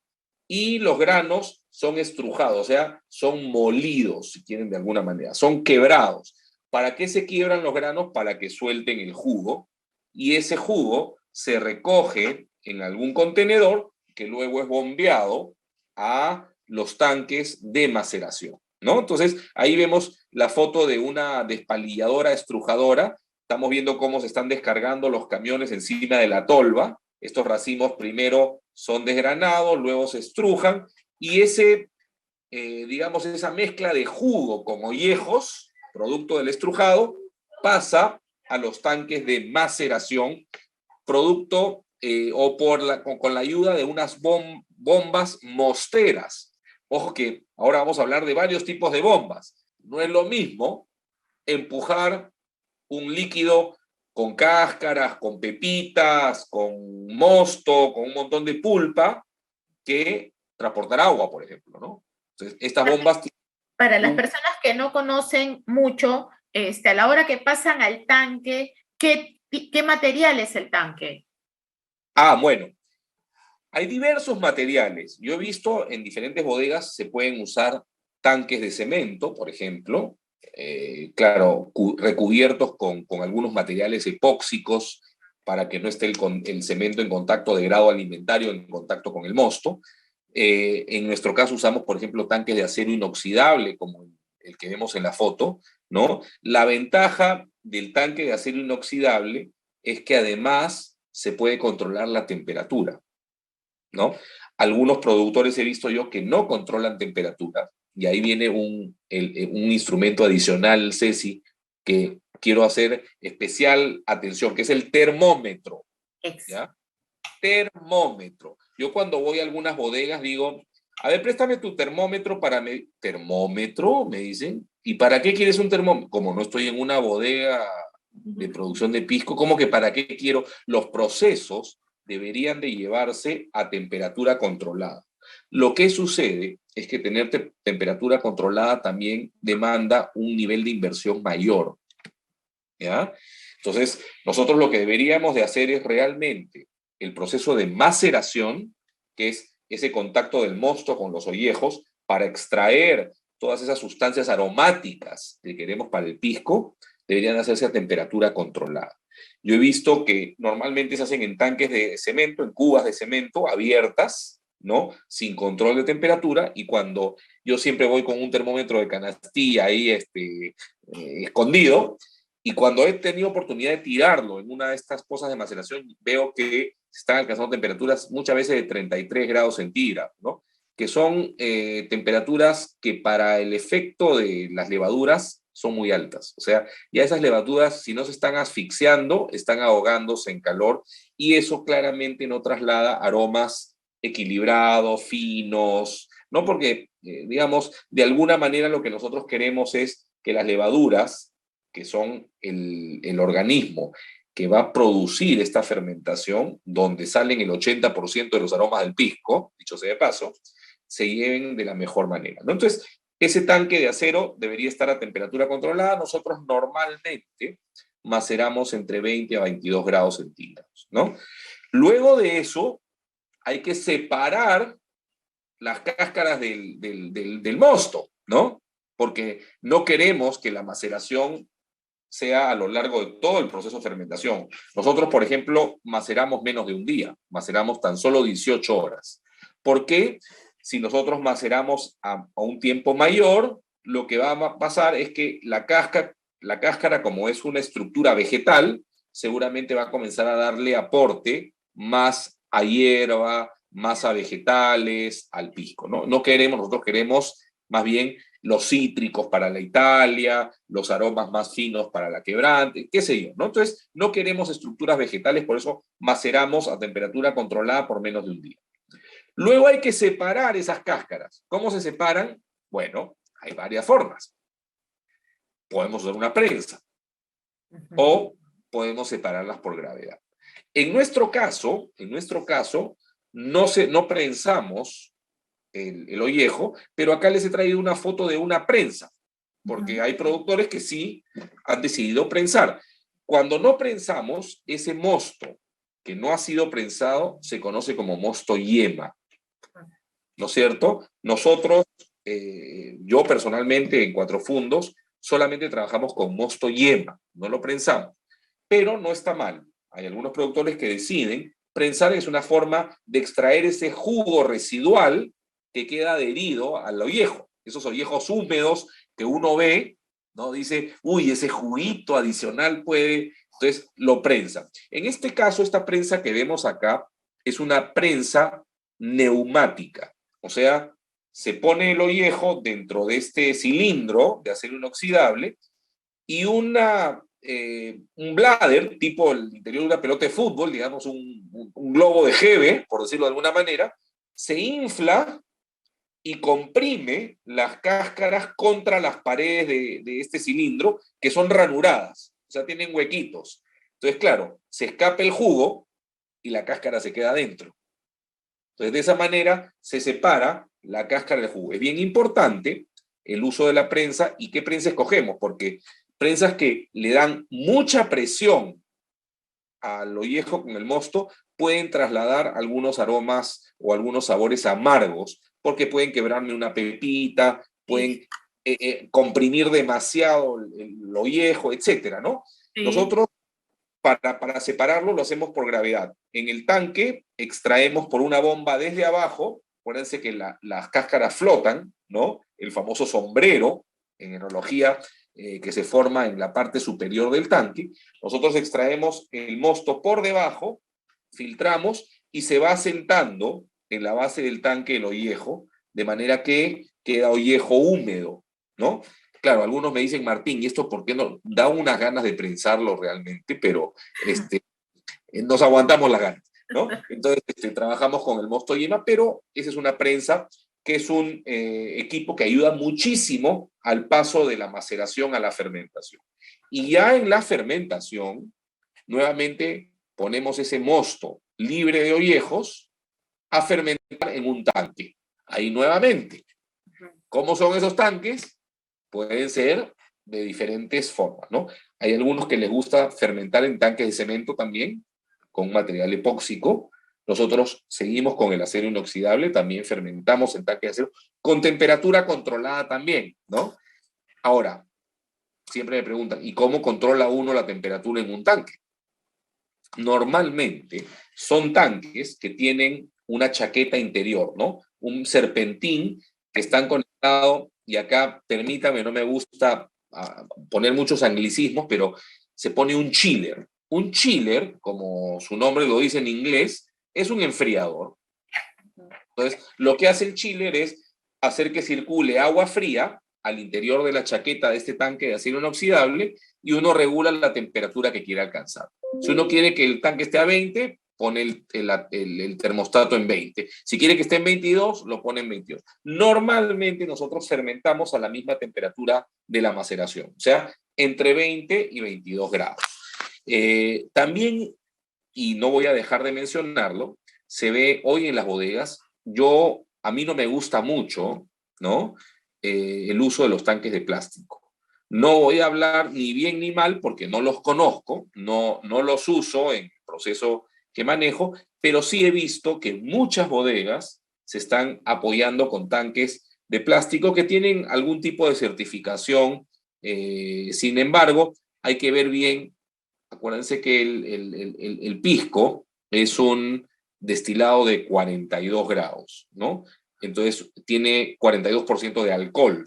y los granos son estrujados, o sea, son molidos, si quieren de alguna manera, son quebrados. ¿Para qué se quiebran los granos? Para que suelten el jugo y ese jugo se recoge en algún contenedor que luego es bombeado a los tanques de maceración, ¿no? Entonces, ahí vemos la foto de una despalilladora estrujadora. Estamos viendo cómo se están descargando los camiones encima de la tolva. Estos racimos primero son desgranados, luego se estrujan, y digamos, esa mezcla de jugo con ollejos, producto del estrujado, pasa a los tanques de maceración, producto con la ayuda de unas bombas mosteras. Ojo que ahora vamos a hablar de varios tipos de bombas. No es lo mismo empujar un líquido con cáscaras, con pepitas, con mosto, con un montón de pulpa, que transportar agua, por ejemplo, ¿no? Entonces, estas bombas... Para las personas que no conocen mucho, a la hora que pasan al tanque, ¿qué material es el tanque? Bueno, hay diversos materiales. Yo he visto en diferentes bodegas se pueden usar tanques de cemento, por ejemplo, claro, recubiertos con algunos materiales epóxicos para que no esté el cemento en contacto de grado alimentario, en contacto con el mosto. En nuestro caso usamos, por ejemplo, tanques de acero inoxidable, como el que vemos en la foto, ¿no? La ventaja del tanque de acero inoxidable es que además se puede controlar la temperatura, ¿no? Algunos productores he visto yo que no controlan temperatura, y ahí viene un instrumento adicional, Ceci, que quiero hacer especial atención, que es el termómetro. ¿Ya? Termómetro. Yo cuando voy a algunas bodegas digo, a ver, préstame tu termómetro para medir. ¿Termómetro? Me dicen. ¿Y para qué quieres un termómetro? Como no estoy en una bodega de producción de pisco, ¿cómo que para qué quiero? Los procesos deberían de llevarse a temperatura controlada. Lo que sucede es que tener temperatura controlada también demanda un nivel de inversión mayor, ¿ya? Entonces, nosotros lo que deberíamos de hacer es realmente el proceso de maceración, que es ese contacto del mosto con los ollejos, para extraer todas esas sustancias aromáticas que queremos para el pisco, deberían hacerse a temperatura controlada. Yo he visto que normalmente se hacen en tanques de cemento, en cubas de cemento abiertas, ¿no? Sin control de temperatura, y cuando yo siempre voy con un termómetro de canastilla ahí escondido, y cuando he tenido oportunidad de tirarlo en una de estas pozas de maceración, veo que están alcanzando temperaturas muchas veces de 33 grados centígrados, ¿no? Que son temperaturas que para el efecto de las levaduras son muy altas. O sea, ya esas levaduras, si no se están asfixiando, están ahogándose en calor, y eso claramente no traslada aromas equilibrados, finos, ¿no? Porque, digamos, de alguna manera lo que nosotros queremos es que las levaduras, que son el organismo que va a producir esta fermentación, donde salen el 80% de los aromas del pisco, dicho sea de paso, se lleven de la mejor manera, ¿no? Entonces, ese tanque de acero debería estar a temperatura controlada. Nosotros normalmente maceramos entre 20 a 22 grados centígrados, ¿no? Luego de eso, hay que separar las cáscaras del mosto, ¿no? Porque no queremos que la maceración sea a lo largo de todo el proceso de fermentación. Nosotros, por ejemplo, maceramos menos de un día, maceramos tan solo 18 horas. ¿Por qué? Si nosotros maceramos a un tiempo mayor, lo que va a pasar es que la cáscara, como es una estructura vegetal, seguramente va a comenzar a darle aporte más a hierba, más a vegetales, al pisco, ¿no? Nosotros queremos más bien los cítricos para la Italia, los aromas más finos para la quebrante, qué sé yo, ¿no? Entonces, no queremos estructuras vegetales, por eso maceramos a temperatura controlada por menos de un día. Luego hay que separar esas cáscaras. ¿Cómo se separan? Bueno, hay varias formas. Podemos usar una prensa o podemos separarlas por gravedad. En nuestro caso, no prensamos el ollejo, pero acá les he traído una foto de una prensa, porque hay productores que sí han decidido prensar. Cuando no prensamos, ese mosto que no ha sido prensado se conoce como mosto yema, ¿no es cierto? Nosotros, yo personalmente en Cuatro Fundos, solamente trabajamos con mosto yema, no lo prensamos, pero no está mal. Hay algunos productores que deciden prensar, es una forma de extraer ese jugo residual que queda adherido al ollejo. Esos ollejos húmedos que uno ve, ¿no? Dice, uy, ese juguito adicional puede... Entonces lo prensa. En este caso, esta prensa que vemos acá es una prensa neumática. O sea, se pone el ollejo dentro de este cilindro de acero inoxidable y un bladder, tipo el interior de una pelota de fútbol, digamos un globo de Hebe, por decirlo de alguna manera, se infla y comprime las cáscaras contra las paredes de este cilindro, que son ranuradas, o sea, tienen huequitos. Entonces, claro, se escapa el jugo y la cáscara se queda adentro. Entonces, de esa manera se separa la cáscara del jugo. Es bien importante el uso de la prensa y qué prensa escogemos, porque prensas que le dan mucha presión al ollejo con el mosto pueden trasladar algunos aromas o algunos sabores amargos, porque pueden quebrarme una pepita, pueden comprimir demasiado el ollejo, etcétera, ¿no? Sí. Nosotros, para separarlo, lo hacemos por gravedad. En el tanque extraemos por una bomba desde abajo, acuérdense que las cáscaras flotan, ¿no? El famoso sombrero, en enología, que se forma en la parte superior del tanque. Nosotros extraemos el mosto por debajo, filtramos y se va asentando en la base del tanque el ollejo, de manera que queda ollejo húmedo, ¿no? Claro, algunos me dicen, Martín, ¿y esto por qué no? Da unas ganas de prensarlo realmente, pero nos aguantamos las ganas, ¿no? Entonces trabajamos con el mosto yema, pero esa es una prensa que es un equipo que ayuda muchísimo al paso de la maceración a la fermentación. Y ya en la fermentación, nuevamente ponemos ese mosto libre de ollejos a fermentar en un tanque. Ahí nuevamente, ¿cómo son esos tanques? Pueden ser de diferentes formas, ¿no? Hay algunos que les gusta fermentar en tanques de cemento también, con material epóxico. Nosotros seguimos con el acero inoxidable, también fermentamos en tanques de acero, con temperatura controlada también, ¿no? Ahora, siempre me preguntan, ¿y cómo controla uno la temperatura en un tanque? Normalmente son tanques que tienen una chaqueta interior, ¿no? Un serpentín que están conectados, y acá, permítame, no me gusta poner muchos anglicismos, pero se pone un chiller. Un chiller, como su nombre lo dice en inglés, es un enfriador. Entonces, lo que hace el chiller es hacer que circule agua fría al interior de la chaqueta de este tanque de acero inoxidable y uno regula la temperatura que quiere alcanzar. Si uno quiere que el tanque esté a 20, pone el termostato en 20. Si quiere que esté en 22, lo pone en 22. Normalmente nosotros fermentamos a la misma temperatura de la maceración, o sea, entre 20 y 22 grados. También, y no voy a dejar de mencionarlo, se ve hoy en las bodegas, a mí no me gusta mucho, ¿no? El uso de los tanques de plástico. No voy a hablar ni bien ni mal porque no los conozco, no los uso en el proceso que manejo, pero sí he visto que muchas bodegas se están apoyando con tanques de plástico que tienen algún tipo de certificación. Sin embargo, hay que ver bien, acuérdense que el pisco es un destilado de 42 grados, ¿no? Entonces tiene 42% de alcohol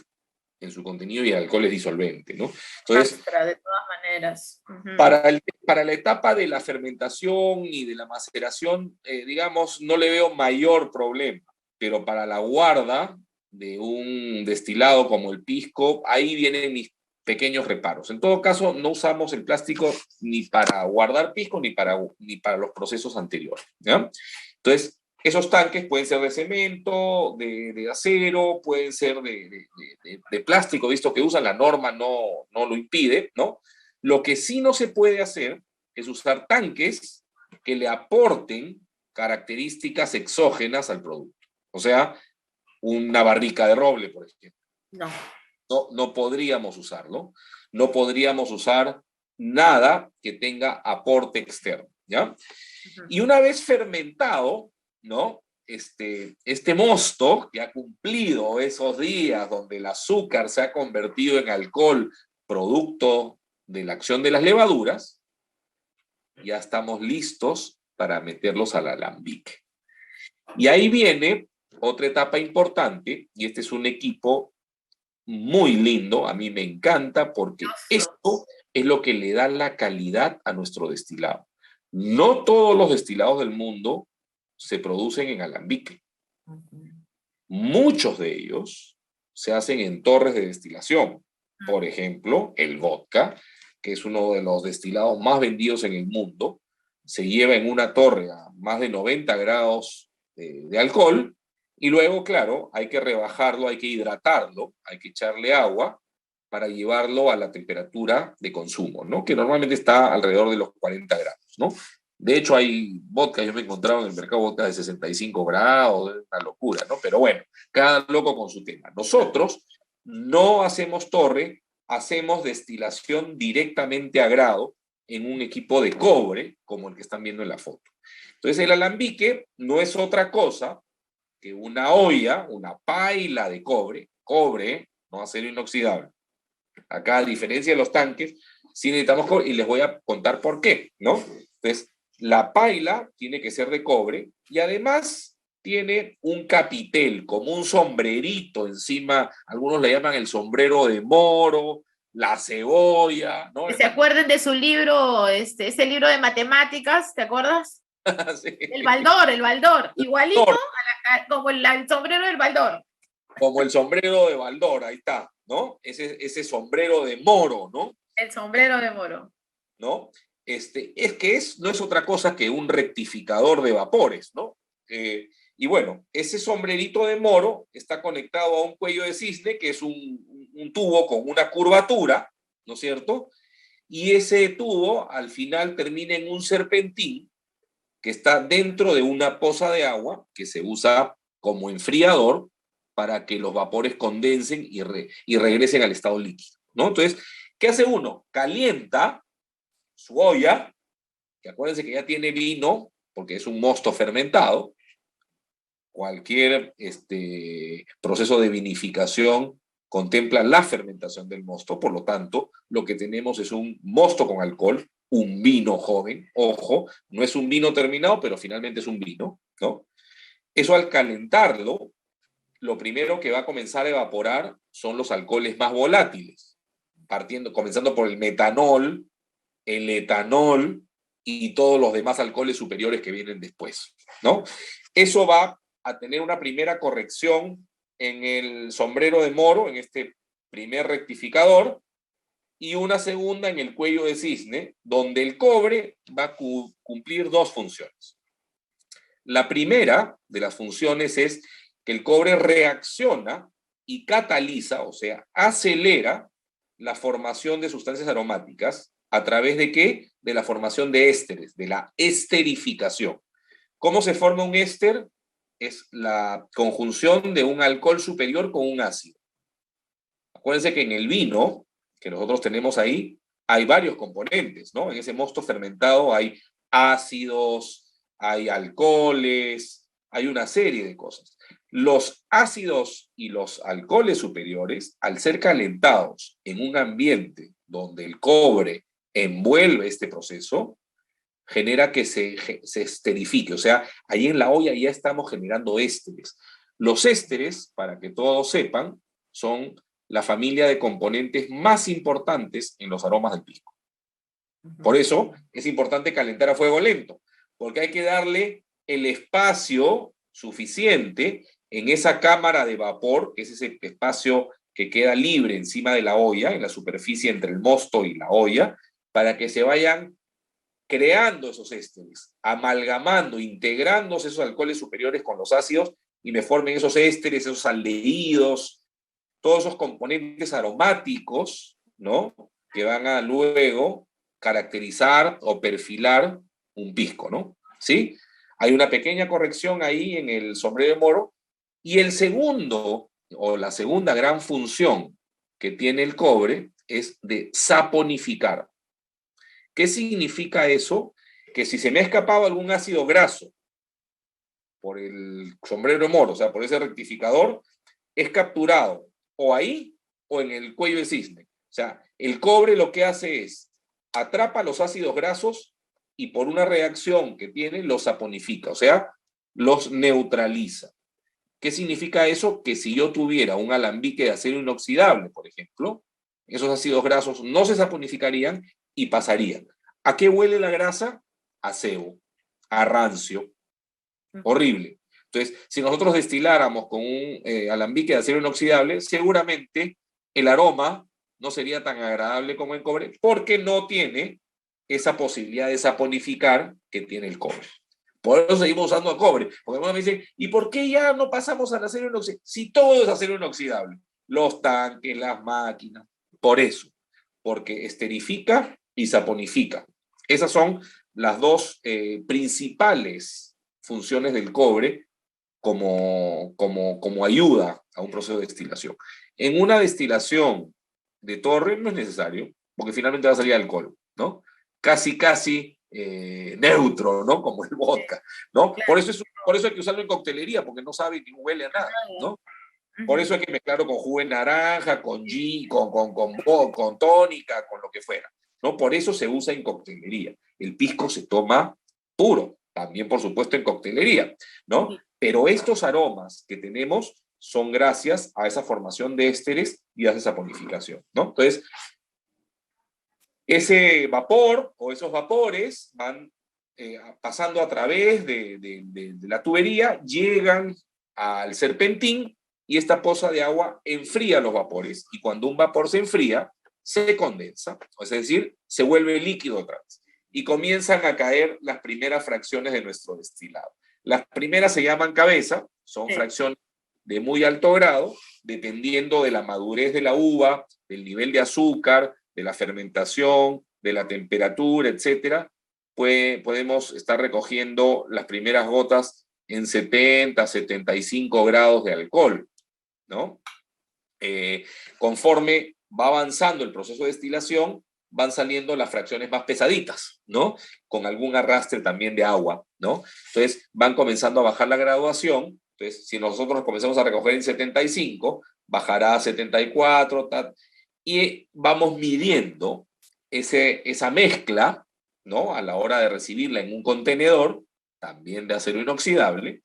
en su contenido y el alcohol es disolvente, ¿no? Entonces, de todas maneras. Para la etapa de la fermentación y de la maceración, digamos, no le veo mayor problema, pero para la guarda de un destilado como el pisco, ahí vienen mis pequeños reparos. En todo caso, no usamos el plástico ni para guardar pisco ni para los procesos anteriores, ¿ya? Entonces, esos tanques pueden ser de cemento, de acero, pueden ser de plástico, visto que usan, la norma no lo impide, ¿no? Lo que sí no se puede hacer es usar tanques que le aporten características exógenas al producto. O sea, una barrica de roble, por ejemplo. No podríamos usarlo. No podríamos usar nada que tenga aporte externo, ¿ya? Y una vez fermentado, ¿no? Este mosto que ha cumplido esos días donde el azúcar se ha convertido en alcohol producto de la acción de las levaduras, ya estamos listos para meterlos al alambique. Y ahí viene otra etapa importante, y este es un equipo muy lindo, a mí me encanta, porque esto es lo que le da la calidad a nuestro destilado. No todos los destilados del mundo se producen en alambique. Muchos de ellos se hacen en torres de destilación. Por ejemplo, el vodka, que es uno de los destilados más vendidos en el mundo, se lleva en una torre a más de 90 grados de alcohol, y luego, claro, hay que rebajarlo, hay que hidratarlo, hay que echarle agua para llevarlo a la temperatura de consumo, ¿no? Que normalmente está alrededor de los 40 grados, ¿no? De hecho, hay vodka, yo me he encontrado en el mercado vodka de 65 grados, es una locura, ¿no? Pero bueno, cada loco con su tema. Nosotros no hacemos torre, hacemos destilación directamente a grado en un equipo de cobre, como el que están viendo en la foto. Entonces, el alambique no es otra cosa que una olla, una paila de cobre, no acero inoxidable. Acá, a diferencia de los tanques, sí necesitamos cobre, y les voy a contar por qué, ¿no? Entonces, la paila tiene que ser de cobre y además tiene un capitel, como un sombrerito encima, algunos le llaman el sombrero de moro, la cebolla, ¿no? Que se acuerden de su libro, ese libro de matemáticas, ¿te acuerdas? Sí. El baldor, igualito como el sombrero del baldor. Como el sombrero de baldor, ahí está, ¿no? Ese sombrero de moro, ¿no? El sombrero de moro. ¿No? No es otra cosa que un rectificador de vapores, ¿no? Y bueno, ese sombrerito de moro está conectado a un cuello de cisne, que es un tubo con una curvatura, ¿no es cierto? Y ese tubo al final termina en un serpentín que está dentro de una poza de agua que se usa como enfriador para que los vapores condensen y regresen al estado líquido, ¿no? Entonces, ¿qué hace uno? Calienta su olla, que acuérdense que ya tiene vino, porque es un mosto fermentado. Cualquier proceso de vinificación contempla la fermentación del mosto, por lo tanto, lo que tenemos es un mosto con alcohol, un vino joven, ojo, no es un vino terminado, pero finalmente es un vino, ¿no? Eso al calentarlo, lo primero que va a comenzar a evaporar son los alcoholes más volátiles, comenzando por el metanol, el etanol y todos los demás alcoholes superiores que vienen después, ¿no? Eso va a tener una primera corrección en el sombrero de moro, en este primer rectificador, y una segunda en el cuello de cisne, donde el cobre va a cumplir dos funciones. La primera de las funciones es que el cobre reacciona y cataliza, o sea, acelera la formación de sustancias aromáticas ¿A través de qué? De la formación de ésteres, de la esterificación. ¿Cómo se forma un éster? Es la conjunción de un alcohol superior con un ácido. Acuérdense que en el vino, que nosotros tenemos ahí, hay varios componentes, ¿no? En ese mosto fermentado hay ácidos, hay alcoholes, hay una serie de cosas. Los ácidos y los alcoholes superiores, al ser calentados en un ambiente donde el cobre envuelve este proceso, genera que se esterifique. O sea, ahí en la olla ya estamos generando ésteres. Los ésteres, para que todos sepan, son la familia de componentes más importantes en los aromas del pisco. Por eso es importante calentar a fuego lento, porque hay que darle el espacio suficiente en esa cámara de vapor, que es ese espacio que queda libre encima de la olla, en la superficie entre el mosto y la olla, para que se vayan creando esos ésteres, amalgamando, integrándose esos alcoholes superiores con los ácidos y me formen esos ésteres, esos aldehídos, todos esos componentes aromáticos, ¿no? Que van a luego caracterizar o perfilar un pisco, ¿no? ¿Sí? Hay una pequeña corrección ahí en el sombrero de moro. Y el segundo, o la segunda gran función que tiene el cobre es de saponificar. ¿Qué significa eso? Que si se me ha escapado algún ácido graso por el sombrero de moro, o sea, por ese rectificador, es capturado o ahí o en el cuello del cisne. O sea, el cobre lo que hace es atrapa los ácidos grasos y por una reacción que tiene los saponifica, o sea, los neutraliza. ¿Qué significa eso? Que si yo tuviera un alambique de acero inoxidable, por ejemplo, esos ácidos grasos no se saponificarían y pasarían. ¿A qué huele la grasa? A cebo, a rancio, horrible. Entonces, si nosotros destiláramos con un alambique de acero inoxidable, seguramente el aroma no sería tan agradable como el cobre, porque no tiene esa posibilidad de saponificar que tiene el cobre. Por eso seguimos usando el cobre. Porque algunos me dicen, ¿y por qué ya no pasamos al acero inoxidable? Si todo es acero inoxidable, los tanques, las máquinas, por eso, porque esterifica y saponifica. Esas son las dos principales funciones del cobre como ayuda a un proceso de destilación. En una destilación de torre no es necesario, porque finalmente va a salir alcohol, ¿no? Casi neutro, ¿no? Como el vodka, ¿no? Claro. Por eso hay que usarlo en coctelería, porque no sabe ni huele a nada, ¿no? Por eso hay que mezclarlo con jugo de naranja, con gin, con tónica, con lo que fuera, ¿no? Por eso se usa en coctelería. El pisco se toma puro, también por supuesto en coctelería, ¿no? Pero estos aromas que tenemos son gracias a esa formación de ésteres y a esa saponificación, ¿no? Entonces, ese vapor o esos vapores van pasando a través de la tubería, llegan al serpentín y esta poza de agua enfría los vapores. Y cuando un vapor se enfría, se condensa, es decir, se vuelve líquido otra vez. Y comienzan a caer las primeras fracciones de nuestro destilado. Las primeras se llaman cabeza, son fracciones de muy alto grado, dependiendo de la madurez de la uva, del nivel de azúcar, de la fermentación, de la temperatura, etcétera, podemos estar recogiendo las primeras gotas en 70, 75 grados de alcohol, ¿no? Conforme va avanzando el proceso de destilación, van saliendo las fracciones más pesaditas, ¿no? Con algún arrastre también de agua, ¿no? Entonces van comenzando a bajar la graduación. Entonces, si nosotros comenzamos a recoger en 75, bajará a 74, y vamos midiendo esa mezcla, ¿no? A la hora de recibirla en un contenedor, también de acero inoxidable,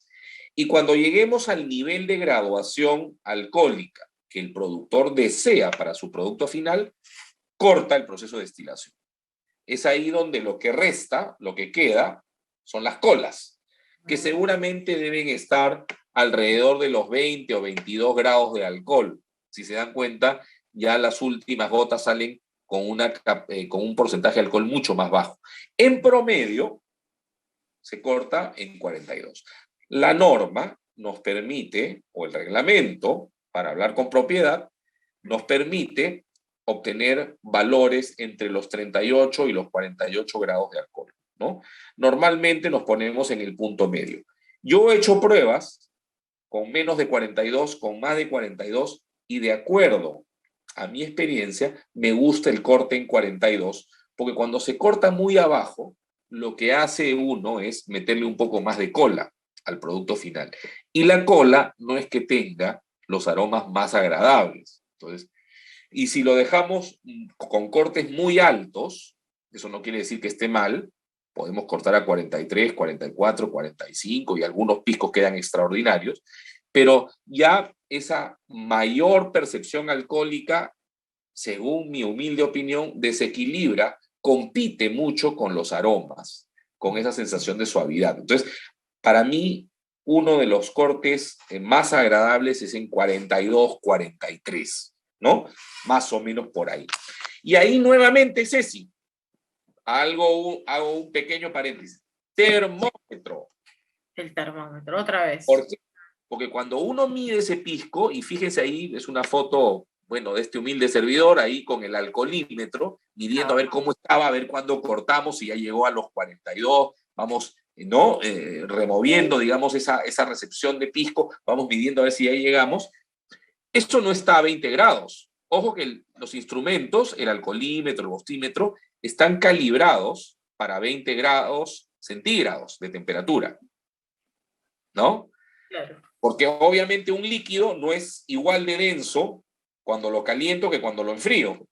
y cuando lleguemos al nivel de graduación alcohólica que el productor desea para su producto final, corta el proceso de destilación. Es ahí donde lo que resta, lo que queda, son las colas, que seguramente deben estar alrededor de los 20 o 22 grados de alcohol. Si se dan cuenta, ya las últimas gotas salen con un porcentaje de alcohol mucho más bajo. En promedio, se corta en 42. La norma nos permite, o el reglamento, para hablar con propiedad, nos permite obtener valores entre los 38 y los 48 grados de alcohol, ¿no? Normalmente nos ponemos en el punto medio. Yo he hecho pruebas con menos de 42, con más de 42, y de acuerdo a mi experiencia, me gusta el corte en 42, porque cuando se corta muy abajo, lo que hace uno es meterle un poco más de cola al producto final. Y la cola no es que tenga los aromas más agradables. Entonces, y si lo dejamos con cortes muy altos, eso no quiere decir que esté mal, podemos cortar a 43, 44, 45 y algunos piscos quedan extraordinarios, pero ya esa mayor percepción alcohólica, según mi humilde opinión, desequilibra, compite mucho con los aromas, con esa sensación de suavidad. Entonces, para mí, uno de los cortes más agradables es en 42, 43, ¿no? Más o menos por ahí. Y ahí nuevamente, Ceci, hago un pequeño paréntesis. Termómetro. El termómetro, otra vez. ¿Por qué? Porque cuando uno mide ese pisco, y fíjense ahí, es una foto, bueno, de este humilde servidor, ahí con el alcoholímetro, midiendo a ver cómo estaba, a ver cuándo cortamos, si ya llegó a los 42, vamos, ¿no? Removiendo, digamos, esa recepción de pisco, vamos midiendo a ver si ya llegamos. Esto no está a 20 grados. Ojo que los instrumentos, el alcoholímetro, el mostímetro, están calibrados para 20 grados centígrados de temperatura, ¿no? Claro. Porque obviamente un líquido no es igual de denso cuando lo caliento que cuando lo enfrío.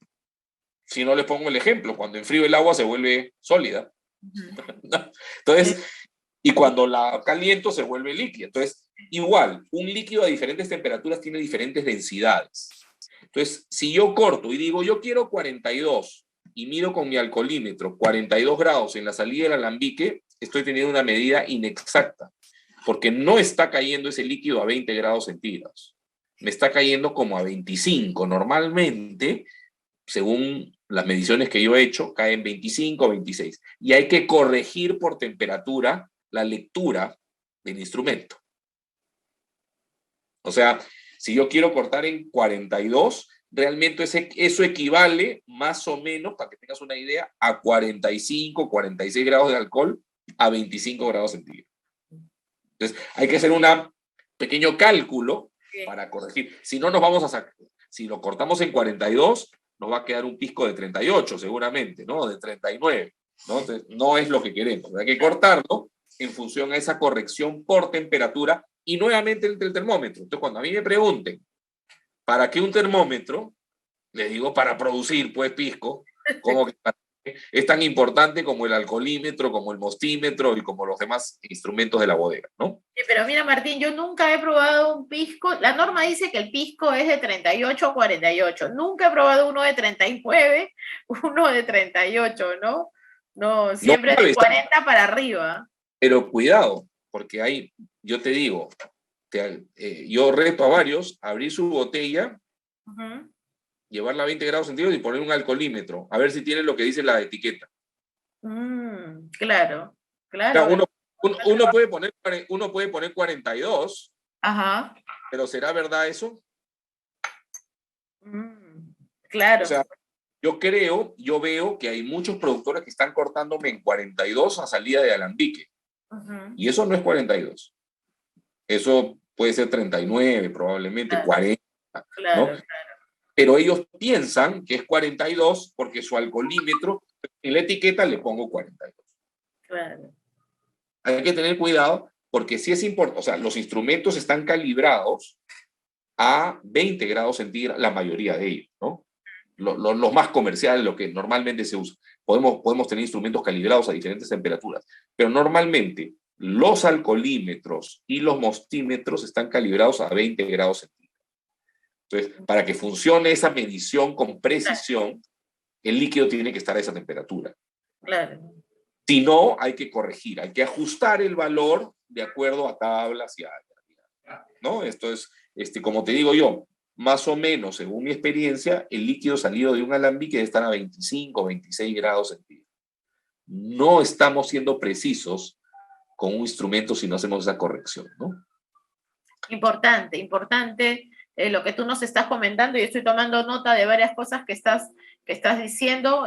Si no, les pongo el ejemplo, cuando enfrío el agua se vuelve sólida. Entonces, y cuando la caliento se vuelve líquida. Entonces, igual, un líquido a diferentes temperaturas tiene diferentes densidades. Entonces, si yo corto y digo, yo quiero 42 y mido con mi alcoholímetro 42 grados en la salida del alambique, estoy teniendo una medida inexacta, porque no está cayendo ese líquido a 20 grados centígrados. Me está cayendo como a 25. Normalmente, según las mediciones que yo he hecho, caen 25 o 26. Y hay que corregir por temperatura la lectura del instrumento. O sea, si yo quiero cortar en 42, realmente eso equivale más o menos, para que tengas una idea, a 45, 46 grados de alcohol a 25 grados centígrados. Entonces, hay que hacer un pequeño cálculo para corregir. Si no, nos vamos a sacar. Si lo cortamos en 42, nos va a quedar un pisco de 38, seguramente, ¿no? De 39, ¿no? Entonces, no es lo que queremos. Hay que cortarlo en función a esa corrección por temperatura y nuevamente el termómetro. Entonces, cuando a mí me pregunten, ¿para qué un termómetro? Les digo, para producir, pues, pisco. Como que es tan importante como el alcoholímetro, como el mostímetro y como los demás instrumentos de la bodega, ¿no? Sí, pero mira, Martín, yo nunca he probado un pisco. La norma dice que el pisco es de 38 a 48. Nunca he probado uno de 39, uno de 38, ¿no? No, siempre No, de 40 para arriba. Pero cuidado, porque ahí, yo te digo, yo reto a varios a abrir su botella, llevarla a 20 grados centígrados y poner un alcoholímetro, a ver si tiene lo que dice la etiqueta. Claro, claro. O sea, uno puede poner 42, pero ¿será verdad eso? Claro. O sea, yo veo que hay muchos productores que están cortándome en 42 a salida de alambique. Y eso no es 42. Eso puede ser 39, probablemente 40. Claro, ¿no? Claro. Pero ellos piensan que es 42 porque su alcoholímetro, en la etiqueta le pongo 42. Claro. Hay que tener cuidado porque sí es importante, o sea, los instrumentos están calibrados a 20 grados centígrados, la mayoría de ellos, ¿no? Los más comerciales, lo que normalmente se usa. Podemos tener instrumentos calibrados a diferentes temperaturas, pero normalmente los alcoholímetros y los mostímetros están calibrados a 20 grados centígrados. Entonces, para que funcione esa medición con precisión, el líquido tiene que estar a esa temperatura. Claro. Si no, hay que corregir, hay que ajustar el valor de acuerdo a tablas y ¿no? Esto es, como te digo yo, más o menos, según mi experiencia, el líquido salido de un alambique debe estar a 25 o 26 grados centígrados. No estamos siendo precisos con un instrumento si no hacemos esa corrección, ¿no? Importante lo que tú nos estás comentando, y estoy tomando nota de varias cosas que estás diciendo,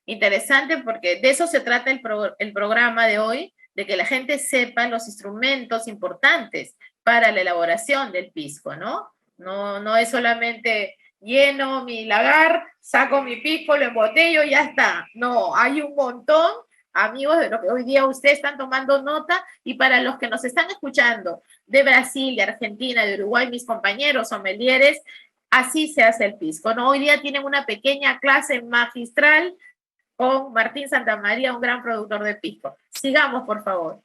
interesante, porque de eso se trata el programa de hoy, de que la gente sepa los instrumentos importantes para la elaboración del pisco, ¿no? No es solamente lleno mi lagar, saco mi pisco, lo embotello y ya está. No, hay un montón, amigos, de lo que hoy día ustedes están tomando nota, y para los que nos están escuchando de Brasil, de Argentina, de Uruguay, mis compañeros sommeliers, así se hace el pisco, ¿no? Hoy día tienen una pequeña clase magistral con Martín Santamaría, un gran productor de pisco. Sigamos, por favor.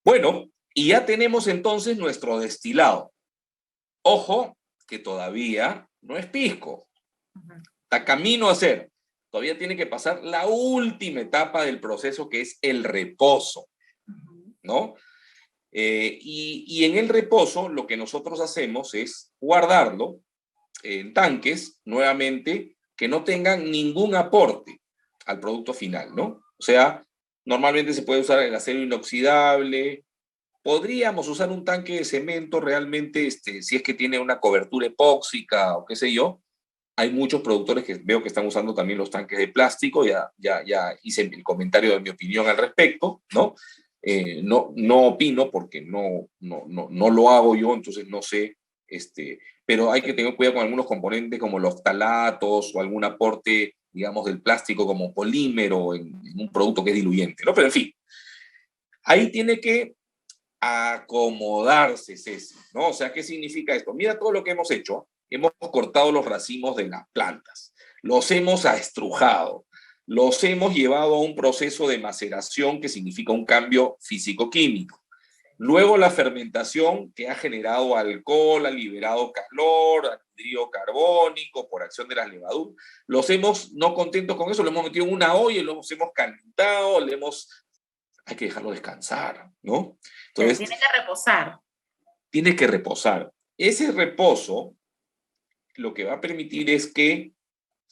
Bueno, y ya tenemos entonces nuestro destilado. Ojo, que todavía no es pisco. Está camino a ser. Todavía tiene que pasar la última etapa del proceso, que es el reposo, ¿no? Y en el reposo lo que nosotros hacemos es guardarlo en tanques, nuevamente, que no tengan ningún aporte al producto final, ¿no? O sea, normalmente se puede usar el acero inoxidable. Podríamos usar un tanque de cemento realmente, si es que tiene una cobertura epóxica o qué sé yo. Hay muchos productores que veo que están usando también los tanques de plástico. Ya hice el comentario de mi opinión al respecto, ¿no? No opino porque no lo hago yo, entonces no sé, pero hay que tener cuidado con algunos componentes como los ftalatos o algún aporte, digamos, del plástico como polímero en un producto que es diluyente, ¿no? Pero en fin, ahí tiene que acomodarse, Ceci, ¿no? O sea, ¿qué significa esto? Mira todo lo que hemos hecho. Hemos cortado los racimos de las plantas, los hemos estrujado, los hemos llevado a un proceso de maceración que significa un cambio físico-químico. Luego la fermentación, que ha generado alcohol, ha liberado calor, anhídrido carbónico por acción de las levaduras. Los hemos, no contentos con eso, lo hemos metido en una olla y los hemos calentado, hay que dejarlo descansar, ¿no? Entonces, tiene que reposar. Tiene que reposar. Ese reposo lo que va a permitir es que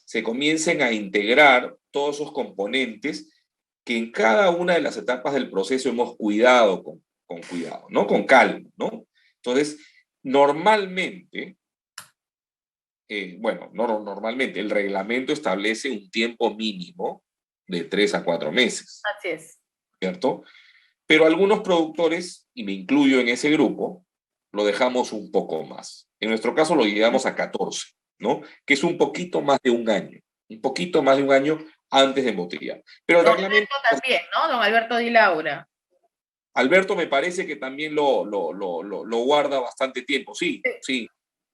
se comiencen a integrar todos esos componentes que en cada una de las etapas del proceso hemos cuidado con cuidado, ¿no? Con calma, ¿no? Entonces, normalmente, normalmente el reglamento establece un tiempo mínimo de 3 a 4 meses. Así es. ¿Cierto? Pero algunos productores, y me incluyo en ese grupo, lo dejamos un poco más. En nuestro caso lo llegamos a 14, ¿no? Que es un poquito más de un año. Un poquito más de un año antes de embotellar. Pero el reglamento también, ¿no? Don Alberto Di Laura. Alberto me parece que también lo guarda bastante tiempo, sí.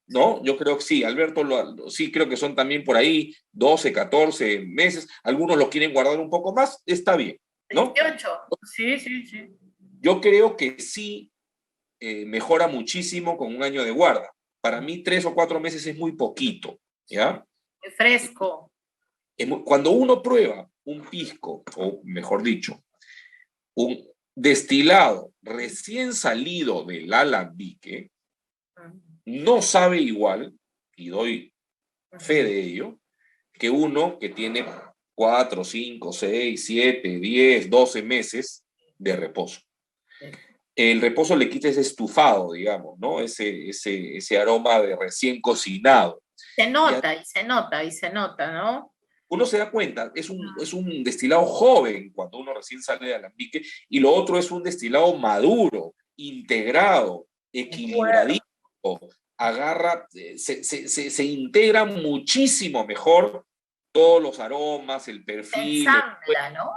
¿No? Yo creo que sí, Alberto, sí creo que son también por ahí 12, 14 meses. Algunos lo quieren guardar un poco más, está bien, ¿no? 18, sí. Yo creo que sí mejora muchísimo con un año de guarda. Para mí 3 o 4 meses es muy poquito, ¿ya? Es fresco. Cuando uno prueba un pisco, o mejor dicho, un destilado recién salido del alambique, no sabe igual, y doy fe de ello, que uno que tiene 4, 5, 6, 7, 10, 12 meses de reposo. El reposo le quita ese estufado, digamos, ¿no? Ese aroma de recién cocinado. Se nota, ¿no? Uno se da cuenta, es un destilado joven cuando uno recién sale de alambique, y lo otro es un destilado maduro, integrado, equilibradito, agarra, se integra muchísimo mejor todos los aromas, el perfil. Se ensambla, ¿no?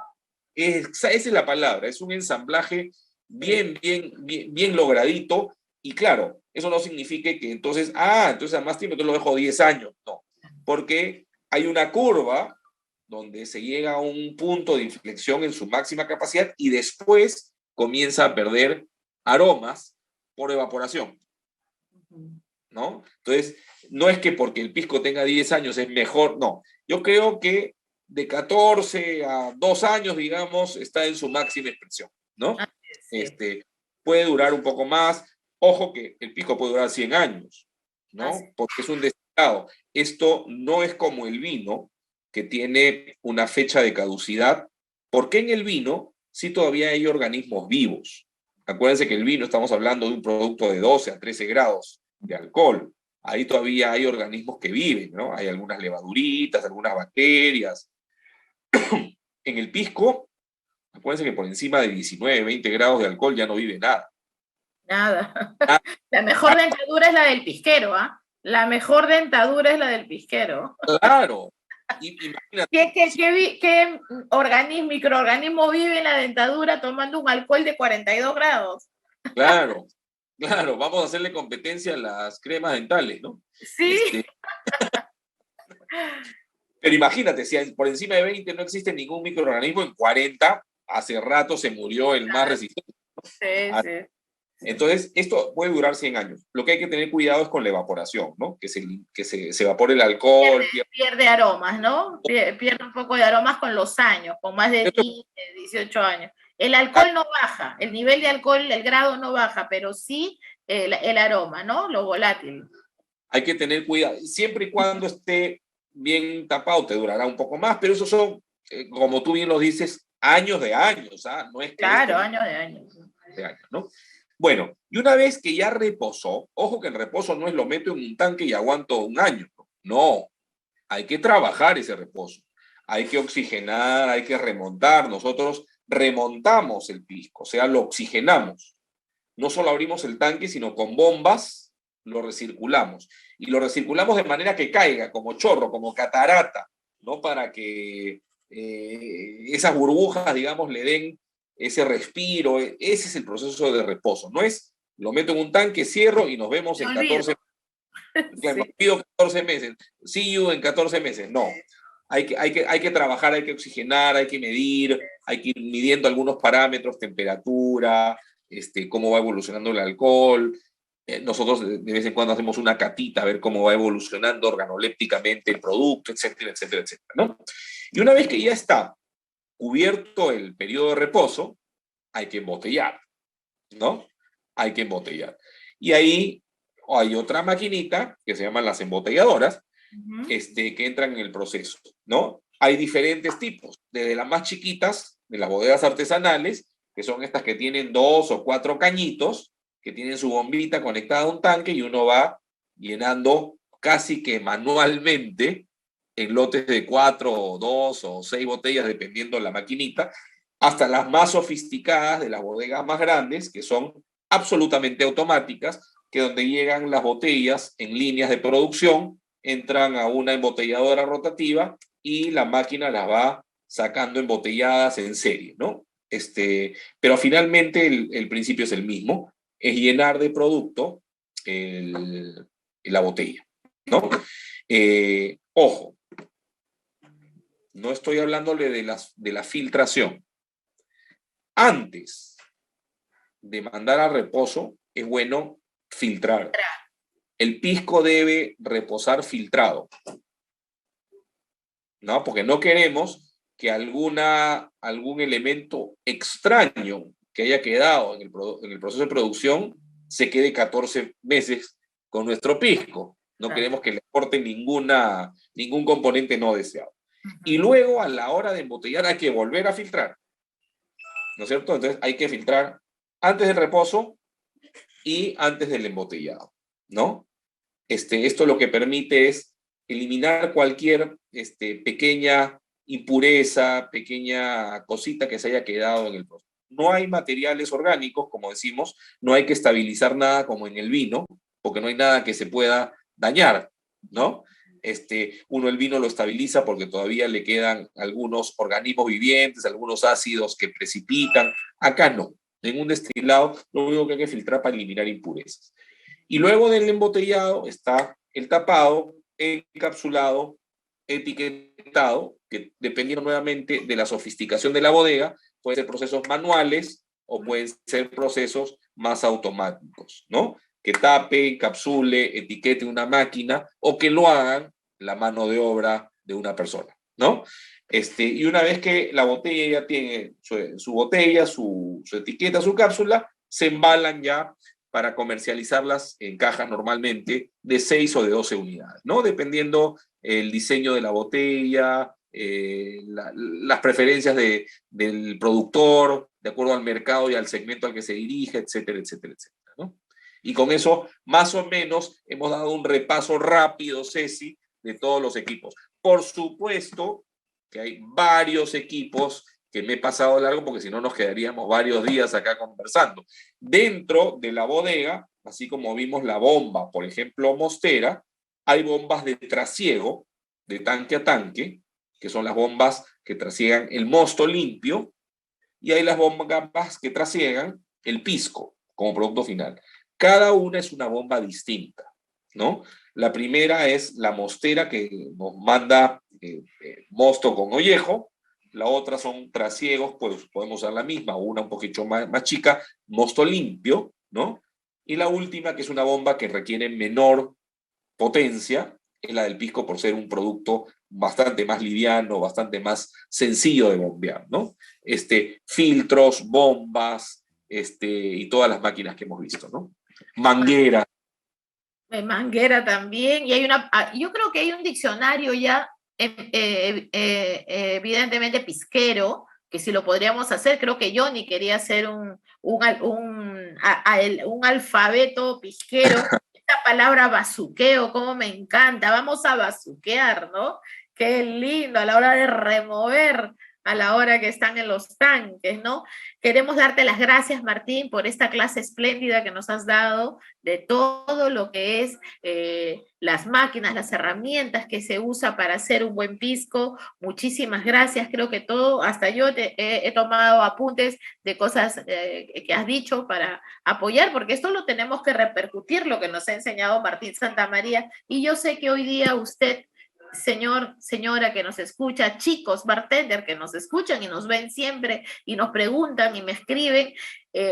Esa es la palabra, es un ensamblaje bien logradito, y claro, eso no significa que entonces a más tiempo, entonces lo dejo 10 años, no, porque hay una curva donde se llega a un punto de inflexión en su máxima capacidad y después comienza a perder aromas por evaporación, ¿no? Entonces, no es que porque el pisco tenga 10 años es mejor, no. Yo creo que de 14 a 2 años, digamos, está en su máxima expresión, ¿no? Puede durar un poco más. Ojo que el pisco puede durar 100 años, ¿no? Porque es un destilado. Esto no es como el vino, que tiene una fecha de caducidad, porque en el vino sí todavía hay organismos vivos. Acuérdense que el vino, estamos hablando de un producto de 12 a 13 grados de alcohol. Ahí todavía hay organismos que viven, ¿no? Hay algunas levaduritas, algunas bacterias. En el pisco, acuérdense que por encima de 19, 20 grados de alcohol ya no vive nada. Nada. Ah, La mejor dentadura es la del pisquero, ¿ah? La mejor dentadura es la del pisquero. claro. Imagínate. ¿Qué microorganismo vive en la dentadura tomando un alcohol de 42 grados? Claro, claro, vamos a hacerle competencia a las cremas dentales, ¿no? Sí. Pero imagínate, si por encima de 20 no existe ningún microorganismo, en 40 hace rato se murió el más resistente. Sí. Entonces, esto puede durar 100 años. Lo que hay que tener cuidado es con la evaporación, ¿no? Que se evapore el alcohol. Pierde aromas, ¿no? Pierde un poco de aromas con los años, con más de 15, 18 años. El alcohol no baja, el nivel de alcohol, el grado no baja, pero sí el aroma, ¿no? Lo volátil. Hay que tener cuidado. Siempre y cuando esté bien tapado, te durará un poco más, pero esos son, como tú bien lo dices, años de años, ¿ah? No es que claro, años de años. De años, ¿no? Bueno, y una vez que ya reposó, ojo que el reposo no es lo meto en un tanque y aguanto un año. No, hay que trabajar ese reposo. Hay que oxigenar, hay que remontar. Nosotros remontamos el pisco, o sea, lo oxigenamos. No solo abrimos el tanque, sino con bombas lo recirculamos. Y lo recirculamos de manera que caiga, como chorro, como catarata, ¿no? Para que esas burbujas, digamos, le den ese respiro. Ese es el proceso de reposo. No es, lo meto en un tanque, cierro y nos vemos en 14 meses. Me pido 14 meses. See you en 14 meses. No. Hay que trabajar, hay que oxigenar, hay que medir, hay que ir midiendo algunos parámetros, temperatura, cómo va evolucionando el alcohol. Nosotros de vez en cuando hacemos una catita a ver cómo va evolucionando organolépticamente el producto, etcétera, etcétera, etcétera, ¿no? Y una vez que ya está cubierto el periodo de reposo, hay que embotellar, ¿no? Hay que embotellar. Y ahí hay otra maquinita que se llaman las embotelladoras, que entran en el proceso, ¿no? Hay diferentes tipos, desde las más chiquitas, de las bodegas artesanales, que son estas que tienen 2 o 4 cañitos, que tienen su bombita conectada a un tanque y uno va llenando casi que manualmente en lotes de 4 o 2 o 6 botellas, dependiendo de la maquinita, hasta las más sofisticadas de las bodegas más grandes, que son absolutamente automáticas, que donde llegan las botellas en líneas de producción, entran a una embotelladora rotativa y la máquina las va sacando embotelladas en serie, ¿no? Pero finalmente el principio es el mismo, es llenar de producto la botella, ¿no? Ojo, no estoy hablándole de la filtración. Antes de mandar a reposo, es bueno filtrar. El pisco debe reposar filtrado, ¿no? Porque no queremos que algún elemento extraño que haya quedado en el proceso de producción se quede 14 meses con nuestro pisco. No queremos que le aporte ningún componente no deseado. Y luego, a la hora de embotellar, hay que volver a filtrar, ¿no es cierto? Entonces, hay que filtrar antes del reposo y antes del embotellado, ¿no? Esto lo que permite es eliminar cualquier pequeña impureza, pequeña cosita que se haya quedado en el proceso. No hay materiales orgánicos, como decimos, no hay que estabilizar nada como en el vino, porque no hay nada que se pueda dañar, ¿no? Uno el vino lo estabiliza porque todavía le quedan algunos organismos vivientes, algunos ácidos que precipitan. Acá no. En un destilado, lo único que hay que filtrar para eliminar impurezas. Y luego del embotellado está el tapado, encapsulado, etiquetado, que dependiendo nuevamente de la sofisticación de la bodega, pueden ser procesos manuales o pueden ser procesos más automáticos, ¿no? Que tape, encapsule, etiquete una máquina o que lo hagan la mano de obra de una persona, ¿no? Y una vez que la botella ya tiene su botella, su etiqueta, su cápsula, se embalan ya para comercializarlas en cajas normalmente de 6 o de 12 unidades, ¿no? Dependiendo el diseño de la botella, las preferencias del productor, de acuerdo al mercado y al segmento al que se dirige, etcétera, etcétera, etcétera, ¿no? Y con eso, más o menos, hemos dado un repaso rápido, Ceci, de todos los equipos. Por supuesto que hay varios equipos que me he pasado largo porque si no nos quedaríamos varios días acá conversando. Dentro de la bodega, así como vimos la bomba, por ejemplo, mostera, hay bombas de trasiego, de tanque a tanque, que son las bombas que trasiegan el mosto limpio, y hay las bombas que trasiegan el pisco como producto final. Cada una es una bomba distinta, ¿no? La primera es la mostera que nos manda mosto con ollejo, la otra son trasiegos, pues podemos usar la misma, una un poquito más chica, mosto limpio, ¿no? Y la última, que es una bomba que requiere menor potencia, es la del pisco por ser un producto bastante más liviano, bastante más sencillo de bombear, ¿no? Filtros, bombas, y todas las máquinas que hemos visto, ¿no? Manguera. Manguera también, y yo creo que hay un diccionario ya evidentemente pisquero, que si lo podríamos hacer, creo que Johnny quería hacer un alfabeto pisquero. Esta palabra bazuqueo, cómo me encanta, vamos a bazuquear, ¿no? Qué lindo a la hora de remover, a la hora que están en los tanques, ¿no? Queremos darte las gracias, Martín, por esta clase espléndida que nos has dado de todo lo que es las máquinas, las herramientas que se usa para hacer un buen pisco. Muchísimas gracias, creo que todo, hasta yo he tomado apuntes de cosas que has dicho para apoyar, porque esto lo tenemos que repercutir, lo que nos ha enseñado Martín Santamaría, y yo sé que hoy día usted, señor, señora que nos escucha, chicos, bartender que nos escuchan y nos ven siempre y nos preguntan y me escriben,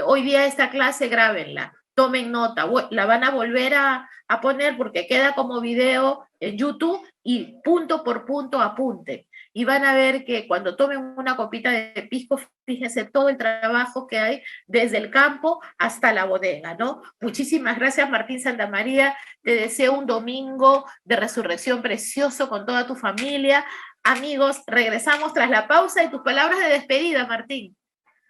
hoy día esta clase grábenla, tomen nota, la van a volver a poner porque queda como video en YouTube y punto por punto apunten. Y van a ver que cuando tomen una copita de pisco, fíjense todo el trabajo que hay desde el campo hasta la bodega, ¿no? Muchísimas gracias, Martín Santamaría. Te deseo un domingo de resurrección precioso con toda tu familia. Amigos, regresamos tras la pausa y tus palabras de despedida, Martín.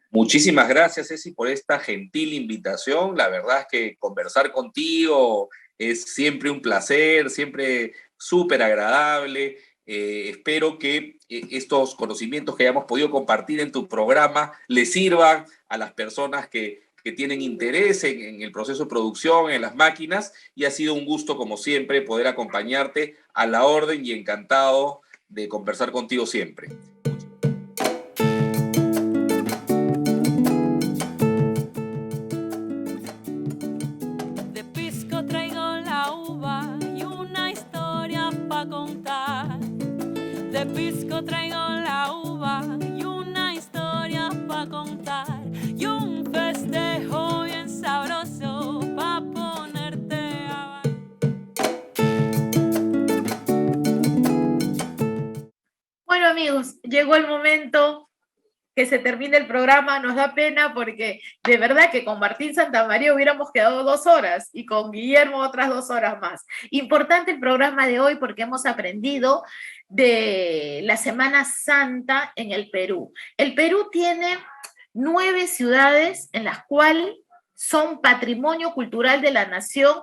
Muchísimas gracias, Ceci, por esta gentil invitación. La verdad es que conversar contigo es siempre un placer, siempre súper agradable. Espero que estos conocimientos que hayamos podido compartir en tu programa les sirvan a las personas que tienen interés en el proceso de producción, en las máquinas, y ha sido un gusto, como siempre, poder acompañarte a la orden y encantado de conversar contigo siempre. De pisco traigo la uva y una historia pa' contar. De pisco traigo la uva y una historia pa' contar. Y un festejo bien sabroso pa' ponerte a bailar. Bueno, amigos, llegó el momento que se termine el programa. Nos da pena porque de verdad que con Martín Santamaría hubiéramos quedado 2 horas y con Guillermo otras 2 horas más. Importante el programa de hoy porque hemos aprendido de la Semana Santa en el Perú. El Perú tiene 9 ciudades en las cuales son patrimonio cultural de la nación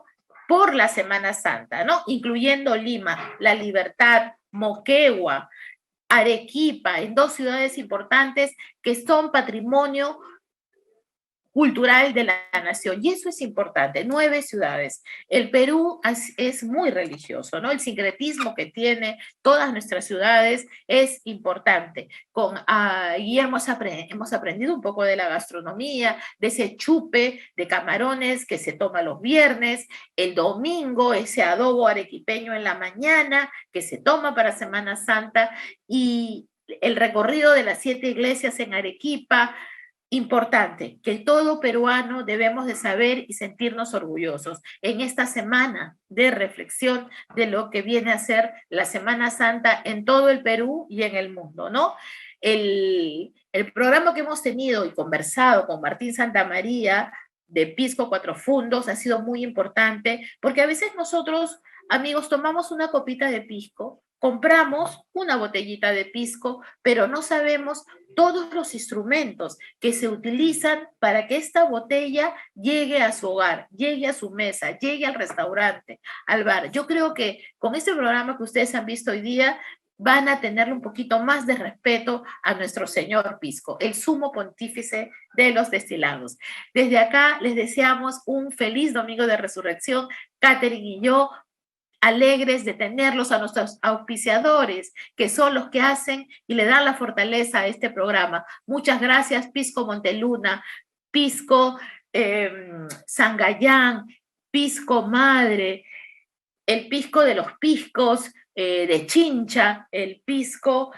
por la Semana Santa, ¿no? Incluyendo Lima, La Libertad, Moquegua, Arequipa, en 2 ciudades importantes que son patrimonio cultural de la nación, y eso es importante, 9 ciudades. El Perú es muy religioso, ¿no? El sincretismo que tiene todas nuestras ciudades es importante. Con Guillermo hemos aprendido un poco de la gastronomía, de ese chupe de camarones que se toma los viernes, el domingo ese adobo arequipeño en la mañana que se toma para Semana Santa, y el recorrido de las 7 iglesias en Arequipa. Importante, que todo peruano debemos de saber y sentirnos orgullosos en esta semana de reflexión de lo que viene a ser la Semana Santa en todo el Perú y en el mundo, ¿no? El programa que hemos tenido y conversado con Martín Santamaría de Pisco Cuatro Fundos ha sido muy importante porque a veces nosotros, amigos, tomamos una copita de pisco compramos una botellita de pisco, pero no sabemos todos los instrumentos que se utilizan para que esta botella llegue a su hogar, llegue a su mesa, llegue al restaurante, al bar. Yo creo que con este programa que ustedes han visto hoy día, van a tenerle un poquito más de respeto a nuestro señor Pisco, el sumo pontífice de los destilados. Desde acá les deseamos un feliz domingo de resurrección. Catherine y yo, alegres de tenerlos a nuestros auspiciadores, que son los que hacen y le dan la fortaleza a este programa. Muchas gracias, Pisco Monteluna, Pisco Sangayán, Pisco Madre, el pisco de los piscos de Chincha, el pisco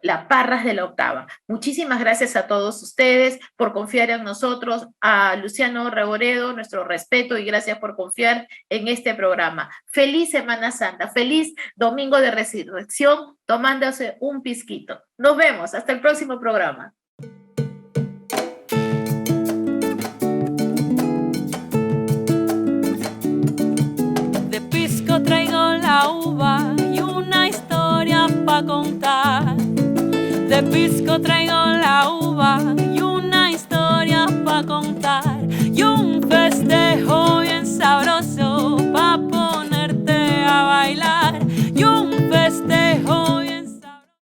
La Parras de la Octava. Muchísimas gracias a todos ustedes por confiar en nosotros. A Luciano Reboredo, nuestro respeto y gracias por confiar en este programa. Feliz Semana Santa, feliz Domingo de Resurrección, tomándose un pisquito. Nos vemos, hasta el próximo programa. De pisco traigo la uva y una historia pa' contar. De pisco traigo la uva